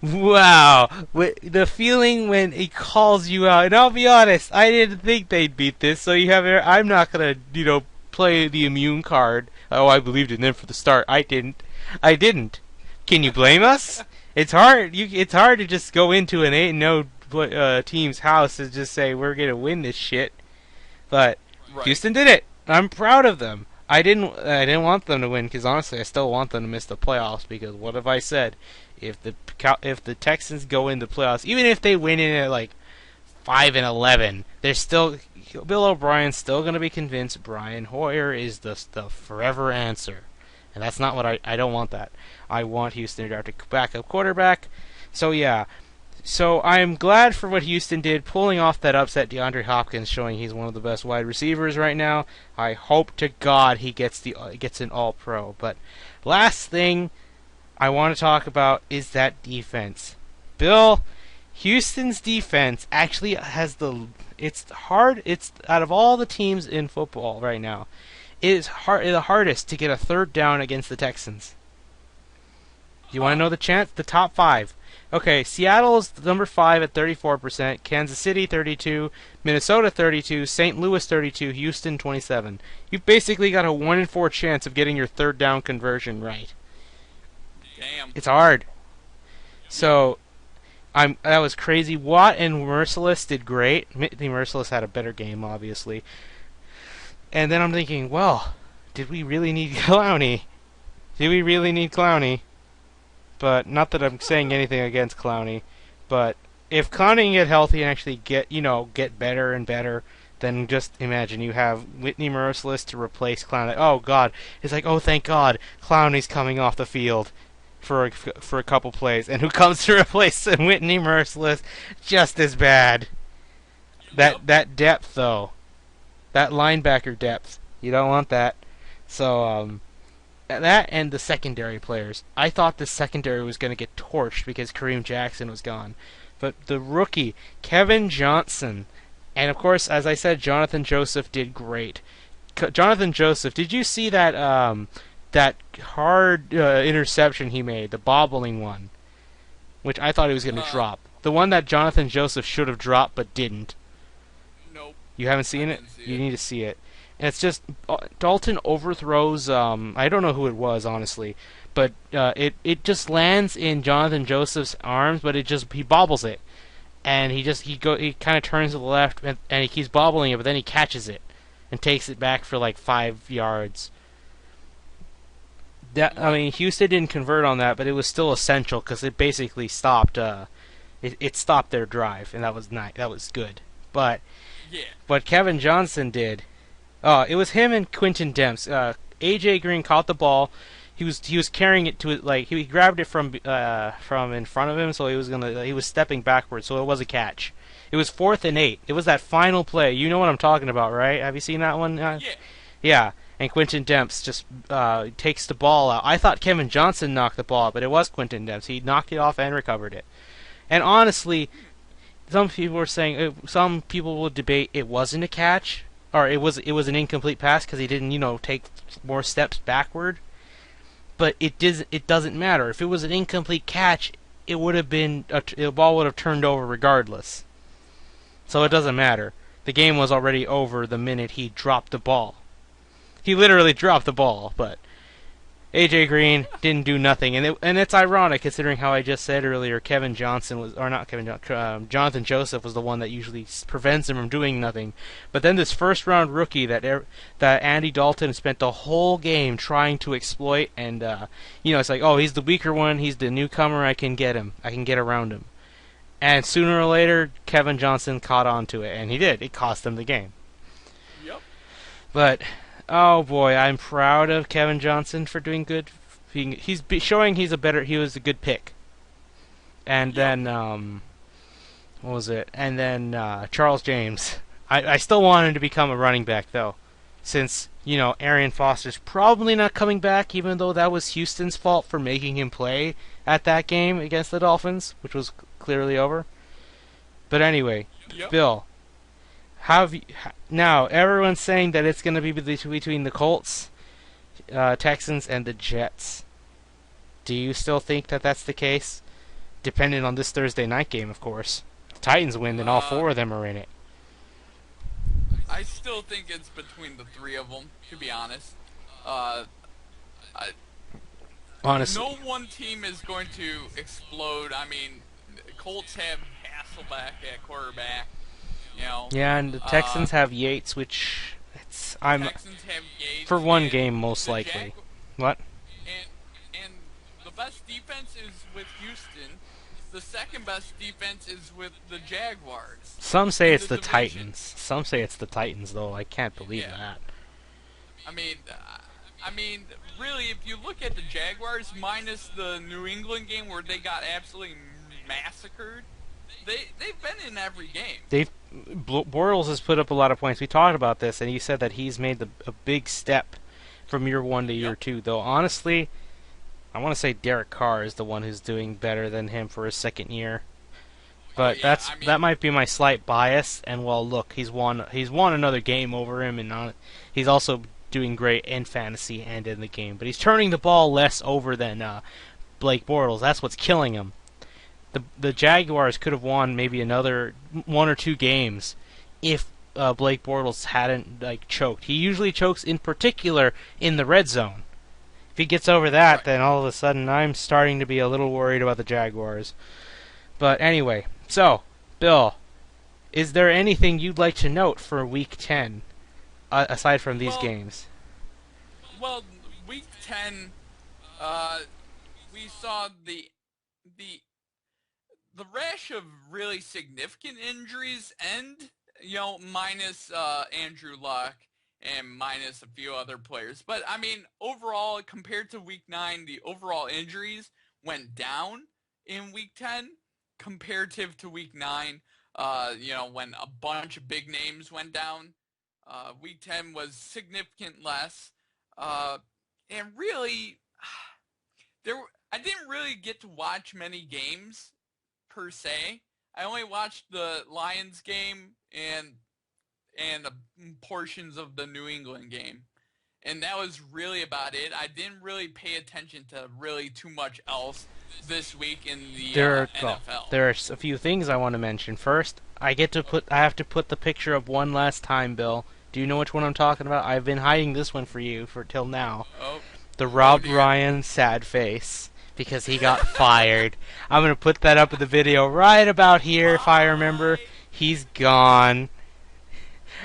Wow. The feeling when he calls you out, and I'll be honest, I didn't think they'd beat this, so I'm not gonna, play the immune card. Oh, I believed in them for the start. I didn't. Can you blame us? It's hard. It's hard to just go into an 8-0 team's house and just say we're gonna win this shit. But Right. Houston did it. I'm proud of them. I didn't want them to win because honestly, I still want them to miss the playoffs. Because what have I said? If the Texans go into playoffs, even if they win in at like 5-11, they're still Bill O'Brien's still going to be convinced Brian Hoyer is the forever answer, and that's not what I don't want that. I want Houston to draft a backup quarterback. So yeah. So I'm glad for what Houston did, pulling off that upset. DeAndre Hopkins showing he's one of the best wide receivers right now. I hope to God he gets an All-Pro. But last thing I want to talk about is that defense. Bill, Houston's defense actually has it's hard. It's out of all the teams in football right now, it is the hardest to get a third down against the Texans. You want to know the chance? The top 5. Okay, Seattle's number 5 at 34%, Kansas City 32, Minnesota 32, St. Louis 32, Houston 27. You've basically got a 1 in 4 chance of getting your third down conversion right. Damn. It's hard. So, that was crazy. Watt and Merciless did great. The Merciless had a better game, obviously. And then I'm thinking, well, did we really need Clowney? But not that I'm saying anything against Clowney, but if Clowney can get healthy and actually get better and better, then just imagine you have Whitney Merciless to replace Clowney. Oh God, it's like, oh thank God, Clowney's coming off the field for a couple plays, and who comes to replace Whitney Merciless? Just as bad. That depth though, that linebacker depth, you don't want that. So that and the secondary players. I thought the secondary was going to get torched because Kareem Jackson was gone. But the rookie, Kevin Johnson, and of course, as I said, Jonathan Joseph did great. Jonathan Joseph, did you see that hard interception he made, the bobbling one, which I thought he was going to drop? The one that Jonathan Joseph should have dropped but didn't. Nope. You haven't seen it? Didn't see You it. need to see it. And it's just Dalton overthrows. I don't know who it was honestly, but it just lands in Jonathan Joseph's arms, but he bobbles it, and he kind of turns to the left and he keeps bobbling it, but then he catches it and takes it back for like 5 yards. Houston didn't convert on that, but it was still essential because it basically stopped. It stopped their drive, and that was nice. That was good. but Yeah. what Kevin Johnson did, it was him and Quentin Demps. AJ Green caught the ball. He was carrying it to it, like he grabbed it from in front of him, so he was stepping backwards, so it was a catch. It was 4th and 8. It was that final play. You know what I'm talking about, right? Have you seen that one? Yeah. Yeah. And Quentin Demps just takes the ball out. I thought Kevin Johnson knocked the ball out, but it was Quentin Demps. He knocked it off and recovered it. And honestly, some people will debate it wasn't a catch, or it was an incomplete pass because he didn't, take more steps backward. But it doesn't matter. If it was an incomplete catch, it would have been the ball would have turned over regardless. So it doesn't matter. The game was already over the minute he dropped the ball. He literally dropped the ball, but AJ Green didn't do nothing, and it's ironic considering how I just said earlier. Jonathan Joseph was the one that usually prevents him from doing nothing. But then this first round rookie that Andy Dalton spent the whole game trying to exploit, and it's like, oh, he's the weaker one, he's the newcomer, I can get him, I can get around him. And sooner or later, Kevin Johnson caught on to it, and he did. It cost him the game. Yep. But oh boy, I'm proud of Kevin Johnson for doing good. He's showing he was a good pick. And then what was it? And then Charles James. I still want him to become a running back though, since Arian Foster's probably not coming back, even though that was Houston's fault for making him play at that game against the Dolphins, which was clearly over. But anyway, Yep. Bill. Now everyone's saying that it's going to be between the Colts, Texans, and the Jets. Do you still think that that's the case? Depending on this Thursday night game, of course. The Titans win, then all 4 of them are in it. I still think it's between the 3 of them, to be honest. Honestly. No one team is going to explode. I mean, the Colts have Hasselbeck at quarterback. Yeah, and the Texans have Yates, which Texans have Yates for one game most likely. What? And the best defense is with Houston. The second best defense is with the Jaguars. Some say it's the division. Titans. Some say it's the Titans, though. I can't believe that. I mean, really, if you look at the Jaguars minus the New England game where they got absolutely massacred, they've been in every game. Bortles has put up a lot of points. We talked about this, and he said that he's made a big step from year 1 to year 2. Though honestly, I want to say Derek Carr is the one who's doing better than him for his second year. But that might be my slight bias. And well, look, he's won another game over him, and he's also doing great in fantasy and in the game. But he's turning the ball less over than Blake Bortles. That's what's killing him. The Jaguars could have won maybe another 1 or 2 games if Blake Bortles hadn't choked. He usually chokes in particular in the red zone. If he gets over that, then all of a sudden I'm starting to be a little worried about the Jaguars. But anyway, so Bill, is there anything you'd like to note for Week 10 aside from these games? Well, Week 10, we saw the rash of really significant injuries end, minus Andrew Luck and minus a few other players. But, I mean, overall, compared to Week 9, the overall injuries went down in Week 10 comparative to Week 9, when a bunch of big names went down. Week 10 was significant less. And really, I didn't really get to watch many games per se. I only watched the Lions game and portions of the New England game. And that was really about it. I didn't really pay attention to really too much else this week in the NFL. There are a few things I want to mention. First, I have to put the picture up one last time, Bill. Do you know which one I'm talking about? I've been hiding this one for you till now. Oh. The Rob Ryan sad face. Because he got fired. I'm going to put that up in the video right about here, if I remember. He's gone.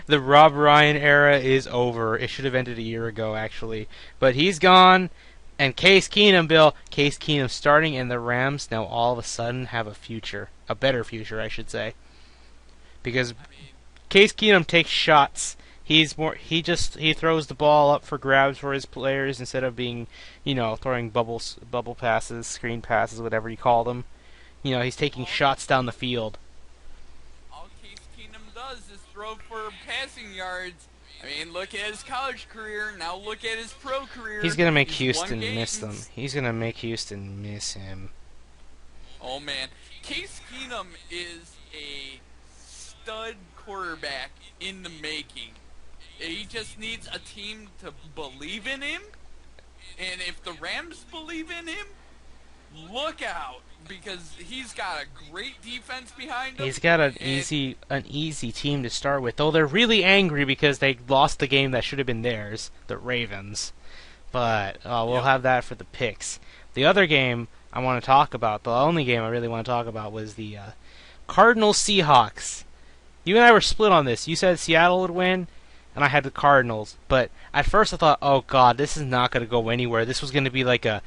The Rob Ryan era is over. It should have ended a year ago, actually. But he's gone. And Case Keenum, Bill. Case Keenum starting, and the Rams now all of a sudden have a future. A better future, I should say. Because Case Keenum takes shots. He throws the ball up for grabs for his players instead of being, throwing bubble passes, screen passes, whatever you call them. He's taking shots down the field. All Case Keenum does is throw for passing yards. I mean, look at his college career. Now look at his pro career. He's gonna make Houston miss them. He's gonna make Houston miss him. Oh man, Case Keenum is a stud quarterback in the making. He just needs a team to believe in him, and if the Rams believe in him, look out, because he's got a great defense behind him. He's got an easy team to start with, though they're really angry because they lost the game that should have been theirs, the Ravens. But we'll have that for the picks. The other game I want to talk about, the only game I really want to talk about, was the Cardinals Seahawks. You and I were split on this. You said Seattle would win, and I had the Cardinals. But at first I thought, oh god, this is not going to go anywhere. This was going to be like a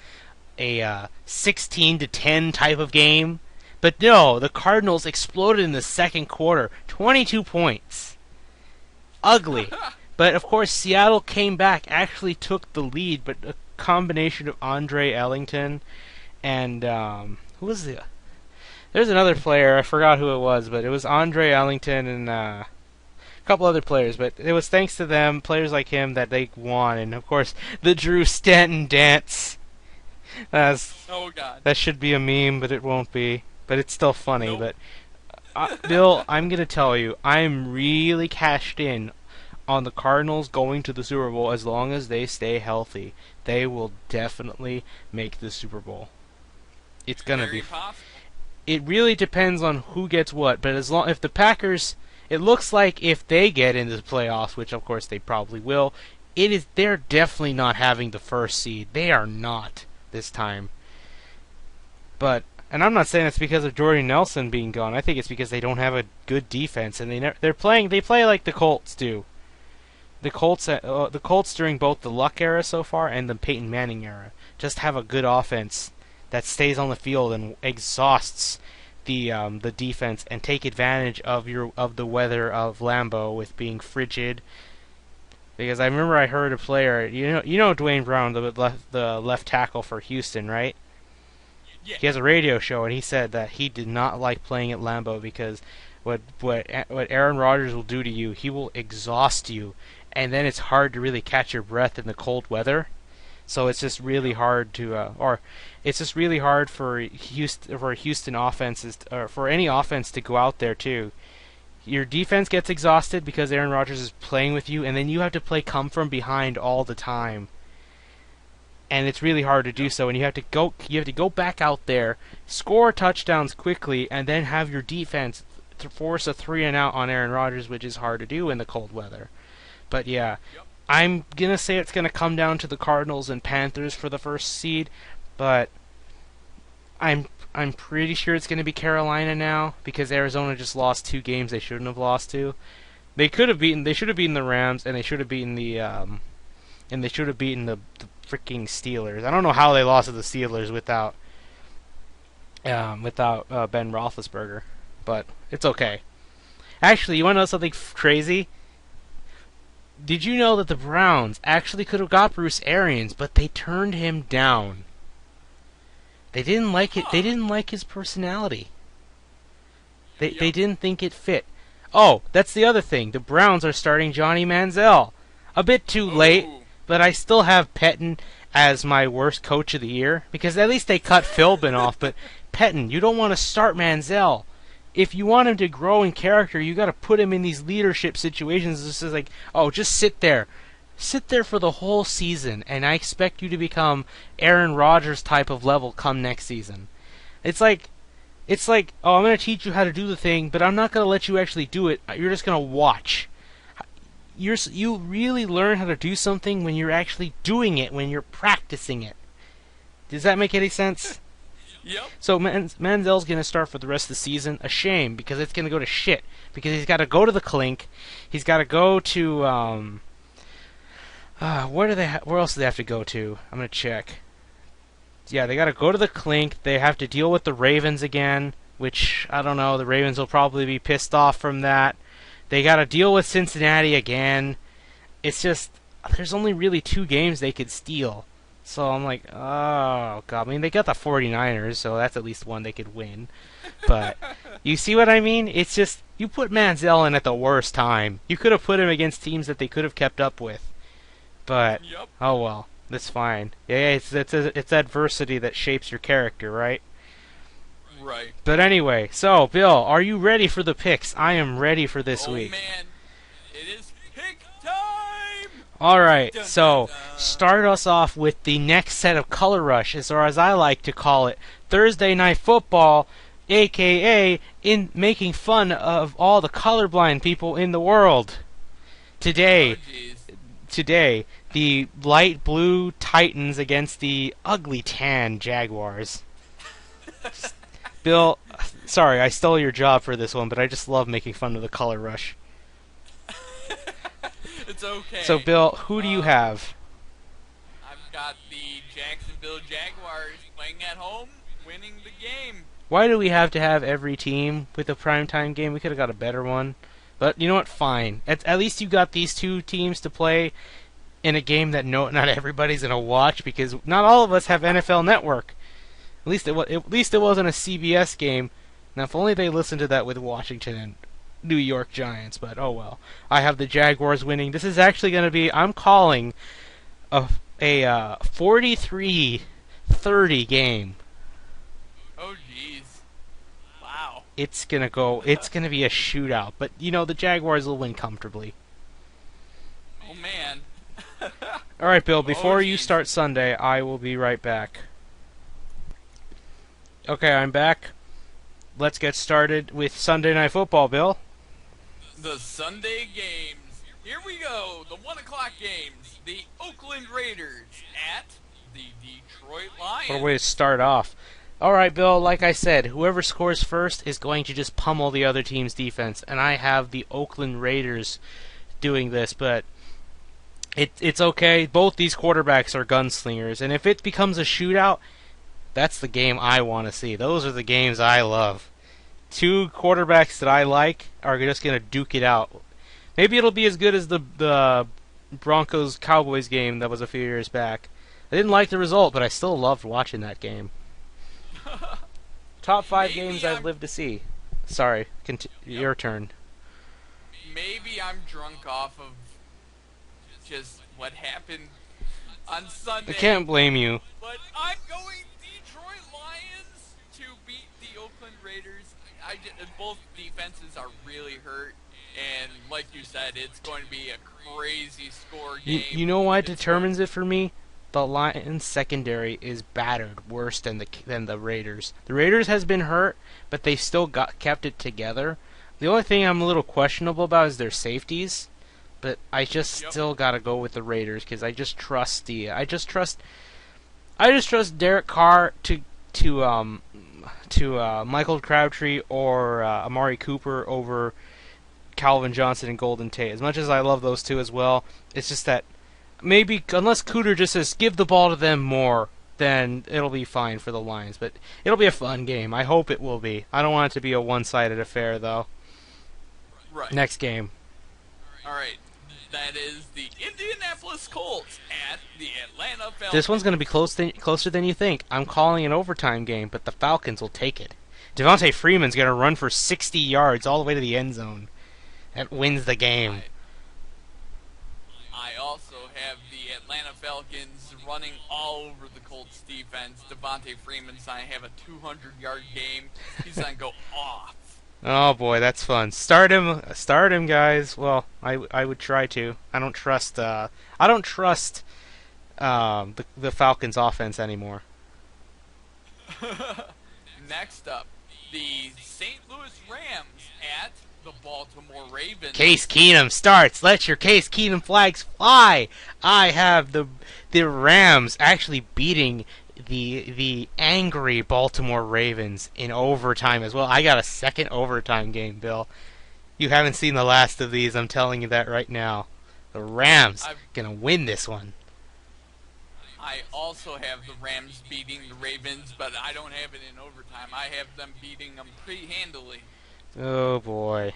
16-10 type of game. But no, the Cardinals exploded in the second quarter. 22 points. Ugly. But of course, Seattle came back, actually took the lead, but a combination of Andre Ellington and who was the... There's another player, I forgot who it was, but it was Andre Ellington and a couple other players, but it was thanks to them, players like him, that they won. And of course, the Drew Stanton dance. Oh god. That should be a meme, but it won't be. But it's still funny. Nope. But Bill, I'm gonna tell you, I'm really cashed in on the Cardinals going to the Super Bowl as long as they stay healthy. They will definitely make the Super Bowl. It's gonna be. Possible. It really depends on who gets what, but if the Packers, it looks like if they get into the playoffs, which of course they probably will, they're definitely not having the first seed. They are not this time. And I'm not saying it's because of Jordy Nelson being gone. I think it's because they don't have a good defense, and they play like the Colts do. The Colts during both the Luck era so far and the Peyton Manning era just have a good offense that stays on the field and exhausts the defense and take advantage of the weather of Lambeau with being frigid. Because I remember I heard a player, Dwayne Brown, the left tackle for Houston, right? Yeah. He has a radio show, and he said that he did not like playing at Lambeau because what Aaron Rodgers will do to you, he will exhaust you, and then it's hard to really catch your breath in the cold weather. So it's just really hard for Houston offenses, or for any offense to go out there too. Your defense gets exhausted because Aaron Rodgers is playing with you, and then you have to come from behind all the time. And it's really hard to do so, and you have to go back out there, score touchdowns quickly, and then have your defense force a 3-and-out on Aaron Rodgers, which is hard to do in the cold weather. But yeah, I'm gonna say it's gonna come down to the Cardinals and Panthers for the first seed, but I'm pretty sure it's gonna be Carolina now because Arizona just lost 2 games they shouldn't have lost to. They should have beaten the Rams, and they should have beaten the freaking Steelers. I don't know how they lost to the Steelers without Ben Roethlisberger, but it's okay. Actually, you want to know something crazy? Did you know that the Browns actually could have got Bruce Arians, but they turned him down? They didn't like it. They didn't like his personality. They didn't think it fit. Oh, that's the other thing. The Browns are starting Johnny Manziel. A bit too late, but I still have Pettine as my worst coach of the year because at least they cut Philbin off. But Pettine, you don't want to start Manziel. If you want him to grow in character, you got to put him in these leadership situations. This is like, oh, just sit there. Sit there for the whole season, and I expect you to become Aaron Rodgers type of level come next season. It's like, oh, I'm going to teach you how to do the thing, but I'm not going to let you actually do it. You're just going to watch. You really learn how to do something when you're actually doing it, when you're practicing it. Does that make any sense? Yep. So Manziel's going to start for the rest of the season. A shame, because it's going to go to shit. Because he's got to go to the Clink. He's got to go to... where else do they have to go to? I'm going to check. Yeah, they got to go to the Clink. They have to deal with the Ravens again, which, I don't know, the Ravens will probably be pissed off from that. They got to deal with Cincinnati again. It's just there's only really 2 games they could steal. So I'm like, oh god. I mean, they got the 49ers, so that's at least one they could win. But you see what I mean? It's just you put Manziel in at the worst time. You could have put him against teams that they could have kept up with. But Yep. oh well, that's fine. Yeah, it's adversity that shapes your character, right? Right. But anyway, so Bill, are you ready for the picks? I am ready for this Oh week. man, it is pick time. All right, Dun, so dun, dun. start us off with the next set of color rushes, or as I like to call it, Thursday Night Football, aka in making fun of all the colorblind people in the world. Today, Oh, jeez. today, the light blue Titans against the ugly tan Jaguars. Bill, sorry, I stole your job for this one, but I just love making fun of the color rush. It's okay. So, Bill, who do you have? I've got the Jacksonville Jaguars playing at home, winning the game. Why do we have to have every team with a primetime game? We could have got a better one. But you know what? Fine. At least you got these 2 teams to play in a game that not everybody's gonna watch because not all of us have NFL Network. At least it wasn't a CBS game. Now, if only they listened to that with Washington and New York Giants. But oh well. I have the Jaguars winning. This is actually gonna be. I'm calling a 43-30 game. Oh jeez. Wow. It's gonna be a shootout, but you know the Jaguars will win comfortably. Oh man. All right, Bill. Before you geez. start Sunday, I will be right back. Okay, I'm back. Let's get started with Sunday Night Football, Bill. The Sunday games. Here we go. The 1:00 games. The Oakland Raiders at the Detroit Lions. What a way to start off. All right, Bill. Like I said, whoever scores first is going to just pummel the other team's defense, and I have the Oakland Raiders doing this, but it's okay. Both these quarterbacks are gunslingers, and if it becomes a shootout, that's the game I want to see. Those are the games I love. 2 quarterbacks that I like are just going to duke it out. Maybe it'll be as good as the Broncos-Cowboys game that was a few years back. I didn't like the result, but I still loved watching that game. Top 5 Maybe games I've I'm- lived to see. Sorry, your turn. Maybe I'm drunk off of just what happened on Sunday. I can't blame you. But I'm going Detroit Lions to beat the Oakland Raiders. Both defenses are really hurt, and like you said, it's going to be a crazy score game. You know what It's determines it for me? The Lions secondary is battered worse than the Raiders. The Raiders has been hurt, but they still kept it together. The only thing I'm a little questionable about is their safeties, but I just Yep. still gotta go with the Raiders because I just trust Derek Carr to Michael Crabtree or Amari Cooper over Calvin Johnson and Golden Tate. As much as I love those 2 as well, it's just that maybe unless Cooter just says give the ball to them more, then it'll be fine for the Lions. But it'll be a fun game. I hope it will be. I don't want it to be a one-sided affair, though. right. Next game. All right. That is the Indianapolis Colts at the Atlanta Falcons. This one's going to be closer than you think. I'm calling an overtime game, but the Falcons will take it. Devontae Freeman's going to run for 60 yards all the way to the end zone. That wins the game. I also have the Atlanta Falcons running all over the Colts defense. Devontae Freeman's going to have a 200-yard game. He's going to go off. Oh boy, that's fun. Start him, guys. Well, I would try to. I don't trust the Falcons offense anymore. Next up, the St. Louis Rams at the Baltimore Ravens. Case Keenum starts. Let your Case Keenum flags fly. I have the Rams actually beating the angry Baltimore Ravens in overtime as well. I got a second overtime game, Bill. You haven't seen the last of these. I'm telling you that right now. The Rams gonna win this one. I also have the Rams beating the Ravens, but I don't have it in overtime. I have them beating them pretty handily. Oh boy.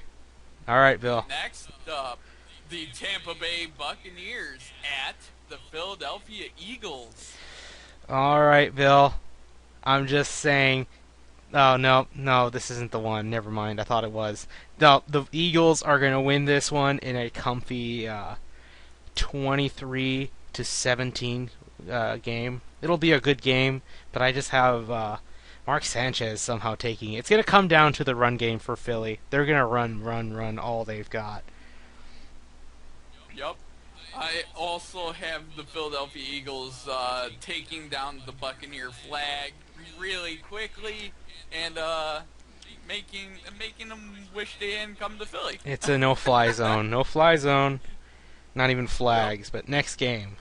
All right, Bill. Next up, the Tampa Bay Buccaneers at the Philadelphia Eagles. All right, Bill. I'm just saying. Oh no, no, this isn't the one. Never mind. I thought it was. No, the Eagles are gonna win this one in a comfy 23 to 17 game. It'll be a good game, but I just have Mark Sanchez somehow taking it. It's gonna come down to the run game for Philly. They're gonna run all they've got. Yup. I also have the Philadelphia Eagles taking down the Buccaneer flag really quickly and making them wish they hadn't come to Philly. It's a no-fly zone. No-fly zone. Not even flags. But next game.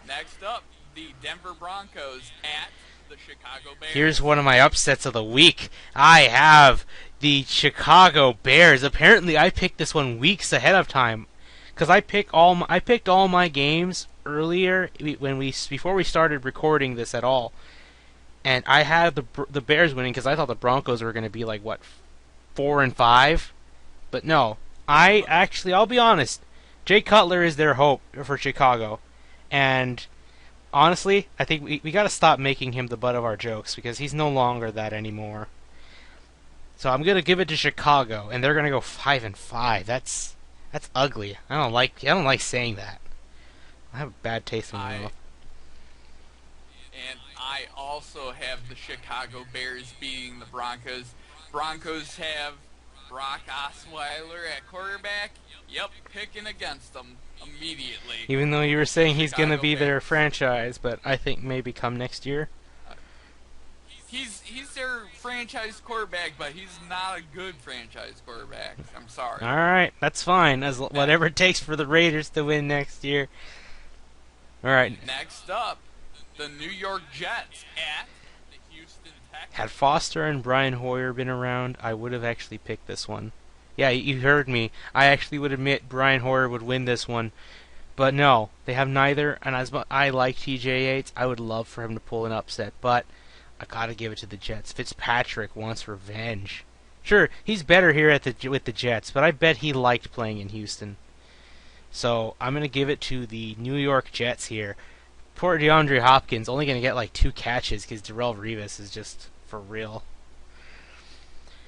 Next up, the Denver Broncos at the Chicago Bears. Here's one of my upsets of the week. I have the Chicago Bears. Apparently, I picked this one weeks ahead of time, because I picked all my games earlier before we started recording this at all, and I had the Bears winning because I thought the Broncos were going to be like 4-5, but no. I'll be honest. Jay Cutler is their hope for Chicago, and honestly, I think we got to stop making him the butt of our jokes because he's no longer that anymore. So I'm gonna give it to Chicago, and they're gonna go 5-5. That's ugly. I don't like saying that. I have a bad taste in my mouth. And I also have the Chicago Bears beating the Broncos. Broncos have Brock Osweiler at quarterback. Yep, picking against them immediately. Even though you were saying he's gonna be their Bears. franchise, but I think maybe come next year. He's their franchise quarterback, but he's not a good franchise quarterback. I'm sorry. All right, that's fine. Whatever it takes for the Raiders to win next year. All right. Next up, the New York Jets at the Houston Texans. Had Foster and Brian Hoyer been around, I would have actually picked this one. Yeah, you heard me. I actually would admit Brian Hoyer would win this one. But no, they have neither, and as much I like TJ Yates, I would love for him to pull an upset, but I gotta give it to the Jets. Fitzpatrick wants revenge. Sure, he's better here with the Jets, but I bet he liked playing in Houston. So I'm gonna give it to the New York Jets here. Poor DeAndre Hopkins only gonna get like 2 catches because Darrelle Revis is just for real.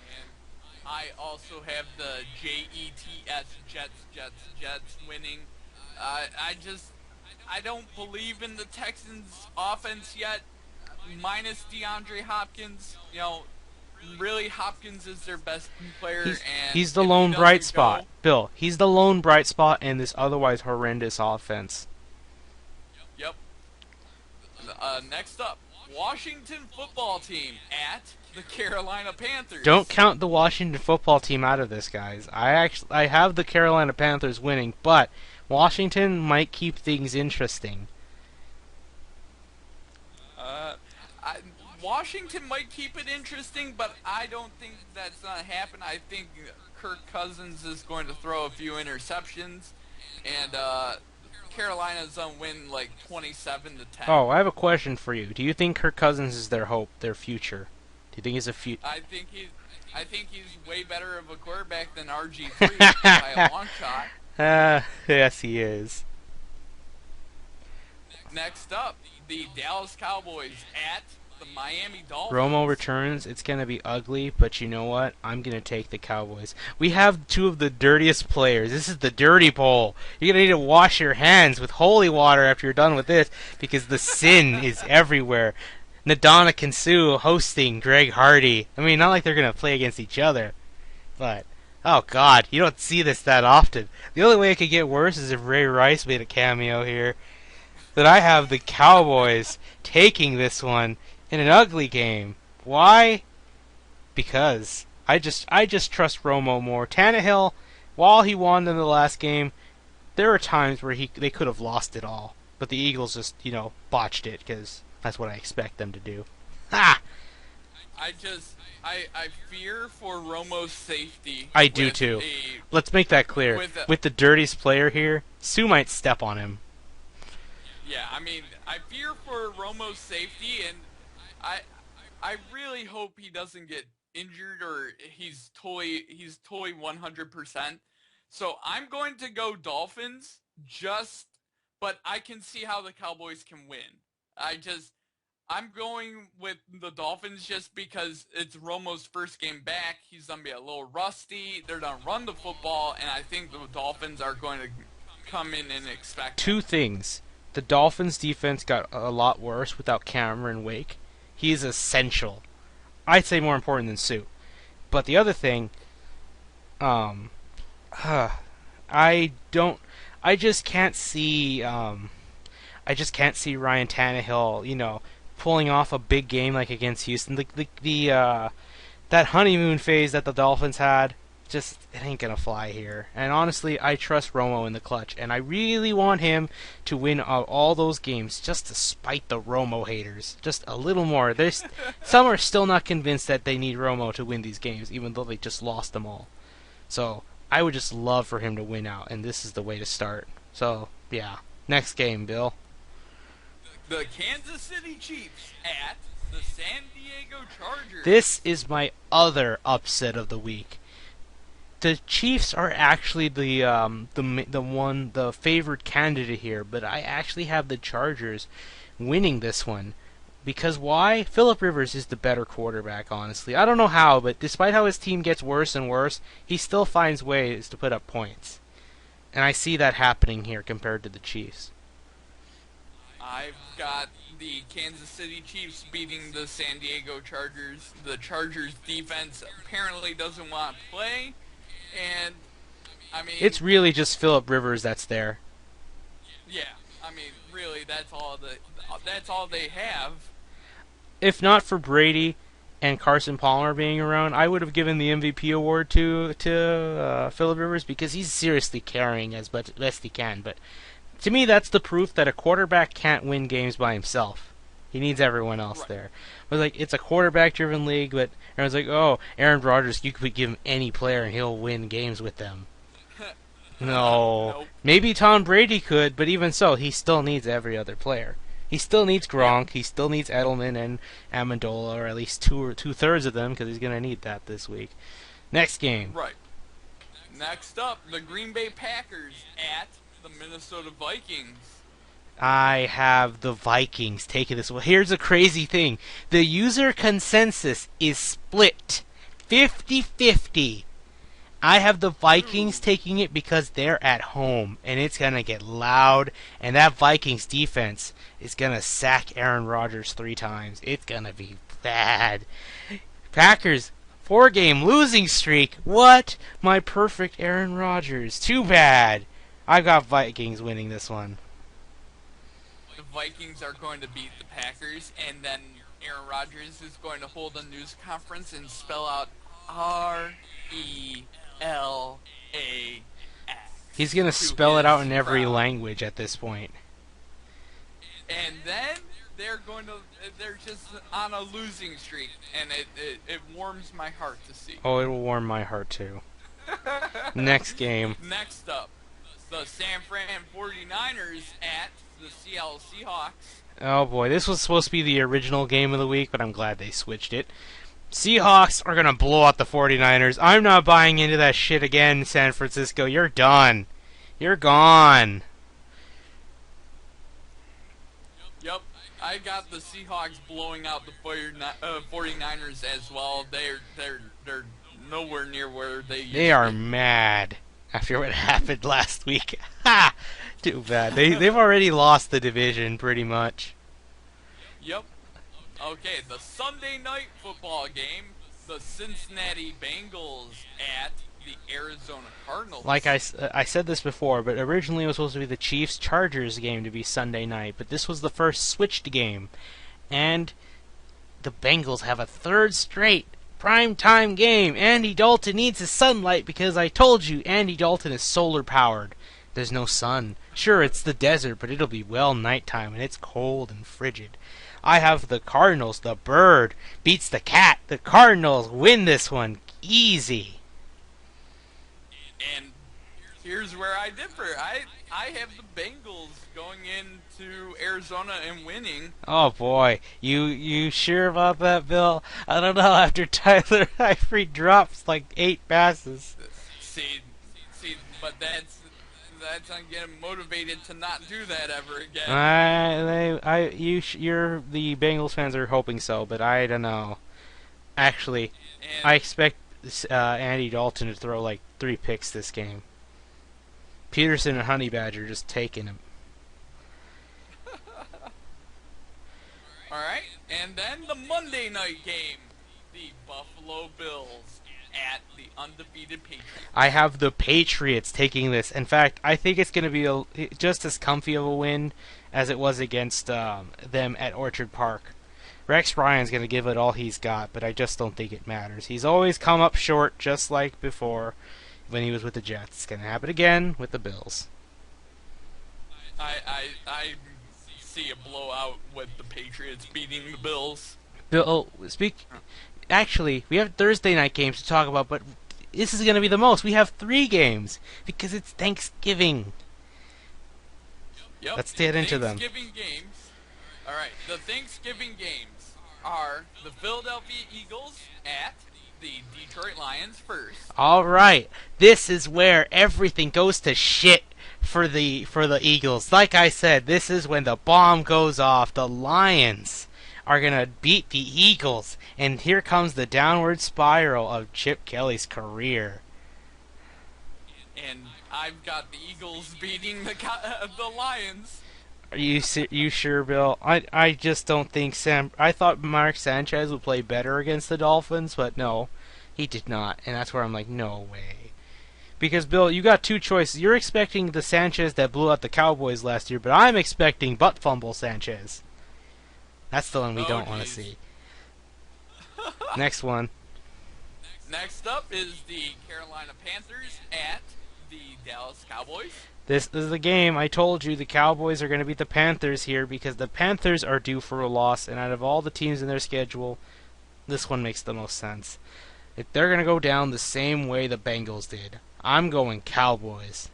And I also have the Jets winning. I don't believe in the Texans offense yet. Minus DeAndre Hopkins, really Hopkins is their best player. He's the lone bright spot. Bill, he's the lone bright spot in this otherwise horrendous offense. Yep. Next up, Washington football team at the Carolina Panthers. Don't count the Washington football team out of this, guys. I have the Carolina Panthers winning, but Washington might keep things interesting. Washington might keep it interesting, but I don't think that's going to happen. I think Kirk Cousins is going to throw a few interceptions, and Carolina's going to win like 27-10. Oh, I have a question for you. Do you think Kirk Cousins is their hope, their future? Do you think he's a future? I think he's way better of a quarterback than RG3 by a long shot. Yes, he is. Next up, the Dallas Cowboys at the Miami Dolphins. Romo returns. It's going to be ugly, but you know what? I'm going to take the Cowboys. We have 2 of the dirtiest players. This is the dirty bowl. You're going to need to wash your hands with holy water after you're done with this because the sin is everywhere. Ndamukong Suh hosting Greg Hardy. I mean, not like they're going to play against each other, but oh god, you don't see this that often. The only way it could get worse is if Ray Rice made a cameo here. But I have the Cowboys taking this one in an ugly game. Why? Because I just trust Romo more. Tannehill, while he won in the last game, there were times where they could have lost it all, but the Eagles just botched it because that's what I expect them to do. Ha! I fear for Romo's safety. I do too. Let's make that clear. With the dirtiest player here, Sue might step on him. Yeah, I mean, I fear for Romo's safety, and I really hope he doesn't get injured or he's totally 100%. So I'm going to go Dolphins but I can see how the Cowboys can win. I'm going with the Dolphins just because it's Romo's first game back. He's going to be a little rusty. They're going to run the football, and I think the Dolphins are going to come in and expect Two things. The Dolphins' defense got a lot worse without Cameron Wake. He is essential. I'd say more important than Sue. But the other thing, I don't. I just can't see. I just can't see Ryan Tannehill, pulling off a big game like against Houston. That honeymoon phase that the Dolphins had, just it ain't gonna fly here. And honestly, I trust Romo in the clutch, and I really want him to win all those games, just to spite the Romo haters, just a little more. Some are still not convinced that they need Romo to win these games, even though they just lost them all. So I would just love for him to win out, and this is the way to start. So yeah, next game, Bill. The Kansas City Chiefs at the San Diego Chargers. This is my other upset of the week. The Chiefs are actually the favored candidate here, but I actually have the Chargers winning this one. Because why? Phillip Rivers is the better quarterback, honestly. I don't know how, but despite how his team gets worse and worse, he still finds ways to put up points. And I see that happening here compared to the Chiefs. I've got the Kansas City Chiefs beating the San Diego Chargers. The Chargers defense apparently doesn't want to play, and I mean, it's really just Phillip Rivers that's there. Yeah, I mean, really, that's all they have. If not for Brady and Carson Palmer being around, I would have given the MVP award to Phillip Rivers because he's seriously carrying as best he can, but. To me, that's the proof that a quarterback can't win games by himself. He needs everyone else there. But it's a quarterback-driven league, but everyone's like, oh, Aaron Rodgers, you could give him any player and he'll win games with them. No. Nope. Maybe Tom Brady could, but even so, he still needs every other player. He still needs Gronk, he still needs Edelman and Amendola, or at least two-thirds of them, because he's going to need that this week. Next game. Right. Next up, the Green Bay Packers at the Minnesota Vikings. I have the Vikings taking this. Well, here's a crazy thing. The user consensus is split 50-50. I have the Vikings taking it because they're at home, and it's going to get loud, and that Vikings defense is going to sack Aaron Rodgers 3 times. It's going to be bad. Packers, 4-game losing streak. What? My perfect Aaron Rodgers. Too bad. I've got Vikings winning this one. The Vikings are going to beat the Packers, and then Aaron Rodgers is going to hold a news conference and spell out R-E-L-A-X. He's going to spell it out in every language at this point. And then they're just on a losing streak, and it warms my heart to see. Oh, it will warm my heart too. Next game. Next up, the San Fran 49ers at the Seattle Seahawks. Oh boy, this was supposed to be the original game of the week, but I'm glad they switched it. Seahawks are going to blow out the 49ers. I'm not buying into that shit again, San Francisco. You're done. You're gone. Yep, I got the Seahawks blowing out the 49ers as well. They're nowhere near where they used to be. They are mad after what happened last week. Ha! Too bad. They've already lost the division pretty much. Yep. Okay, the Sunday night football game, the Cincinnati Bengals at the Arizona Cardinals. Like I said this before, but originally it was supposed to be the Chiefs-Chargers game to be Sunday night, but this was the first switched game. And the Bengals have a third straight primetime game. Andy Dalton needs his sunlight because I told you Andy Dalton is solar-powered. There's no sun. Sure, it's the desert, but it'll be well nighttime, and it's cold and frigid. I have the Cardinals. The bird beats the cat. The Cardinals win this one easy. And here's where I differ. I have the Bengals going into Arizona and winning. Oh boy, you sure about that, Bill? I don't know. After Tyler Eifert drops like 8 passes. See, but that's I'm getting motivated to not do that ever again. You're the Bengals fans are hoping so, but I don't know. Actually, And I expect Andy Dalton to throw like 3 picks this game. Peterson and Honey Badger just taking him. all right, and then the Monday night game, the Buffalo Bills at the undefeated Patriots. I have the Patriots taking this. In fact, I think it's going to be just as comfy of a win as it was against them at Orchard Park. Rex Ryan's going to give it all he's got, but I just don't think it matters. He's always come up short, just like before when he was with the Jets. It's going to happen again with the Bills. I see a blowout with the Patriots beating the Bills. Bill, actually, we have Thursday night games to talk about, but this is going to be the most. We have 3 games because it's Thanksgiving. Yep. Let's get into them. Thanksgiving games. All right, the Thanksgiving games are the Philadelphia Eagles at the Detroit Lions first. All right, this is where everything goes to shit for the Eagles. Like I said, this is when the bomb goes off. The Lions are gonna beat the Eagles, and here comes the downward spiral of Chip Kelly's career. And I've got the Eagles beating the Lions. Are you sure, Bill? I just don't think I thought Mark Sanchez would play better against the Dolphins, but no, he did not, and that's where I'm like, no way. Because, Bill, you got 2 choices. You're expecting the Sanchez that blew out the Cowboys last year, but I'm expecting butt fumble Sanchez. That's the one we don't want to see. Next one. Next up is the Carolina Panthers at the Dallas Cowboys. This is the game. I told you the Cowboys are going to beat the Panthers here because the Panthers are due for a loss, and out of all the teams in their schedule, this one makes the most sense. If they're going to go down the same way the Bengals did, I'm going Cowboys.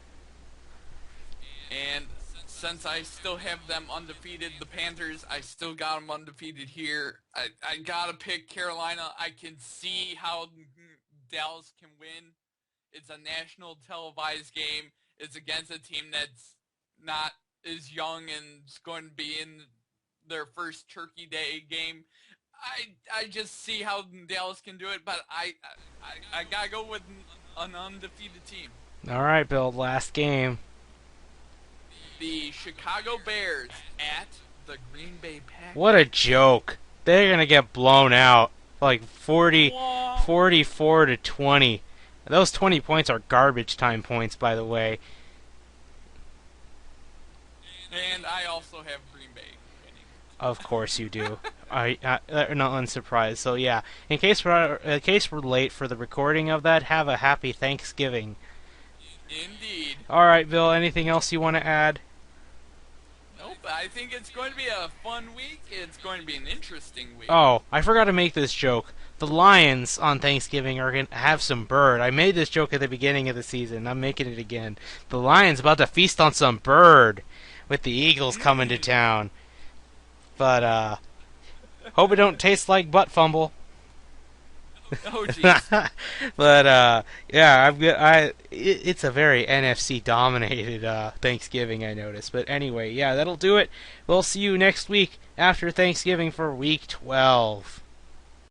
And since I still have them undefeated, the Panthers, I still got them undefeated here. I gotta pick Carolina. I can see how Dallas can win. It's a national televised game. It's against a team that's not as young and is going to be in their first Turkey Day game. I just see how Dallas can do it, but I gotta go with an undefeated team. All right, Bill, last game. The Chicago Bears at the Green Bay Packers. What a joke. They're going to get blown out like 44-20. Those 20 points are garbage time points, by the way. And I also have Green Bay winning. Of course you do. I'm not unsurprised. So yeah, in case we're late for the recording of that, have a happy Thanksgiving. Indeed. All right, Bill. Anything else you want to add? Nope. I think it's going to be a fun week. It's going to be an interesting week. Oh, I forgot to make this joke. The Lions on Thanksgiving are going to have some bird. I made this joke at the beginning of the season. I'm making it again. The Lions about to feast on some bird with the Eagles coming to town. But, hope it don't taste like butt fumble. Oh, jeez. But, yeah, it's a very NFC-dominated Thanksgiving, I noticed. But anyway, yeah, that'll do it. We'll see you next week after Thanksgiving for Week 12.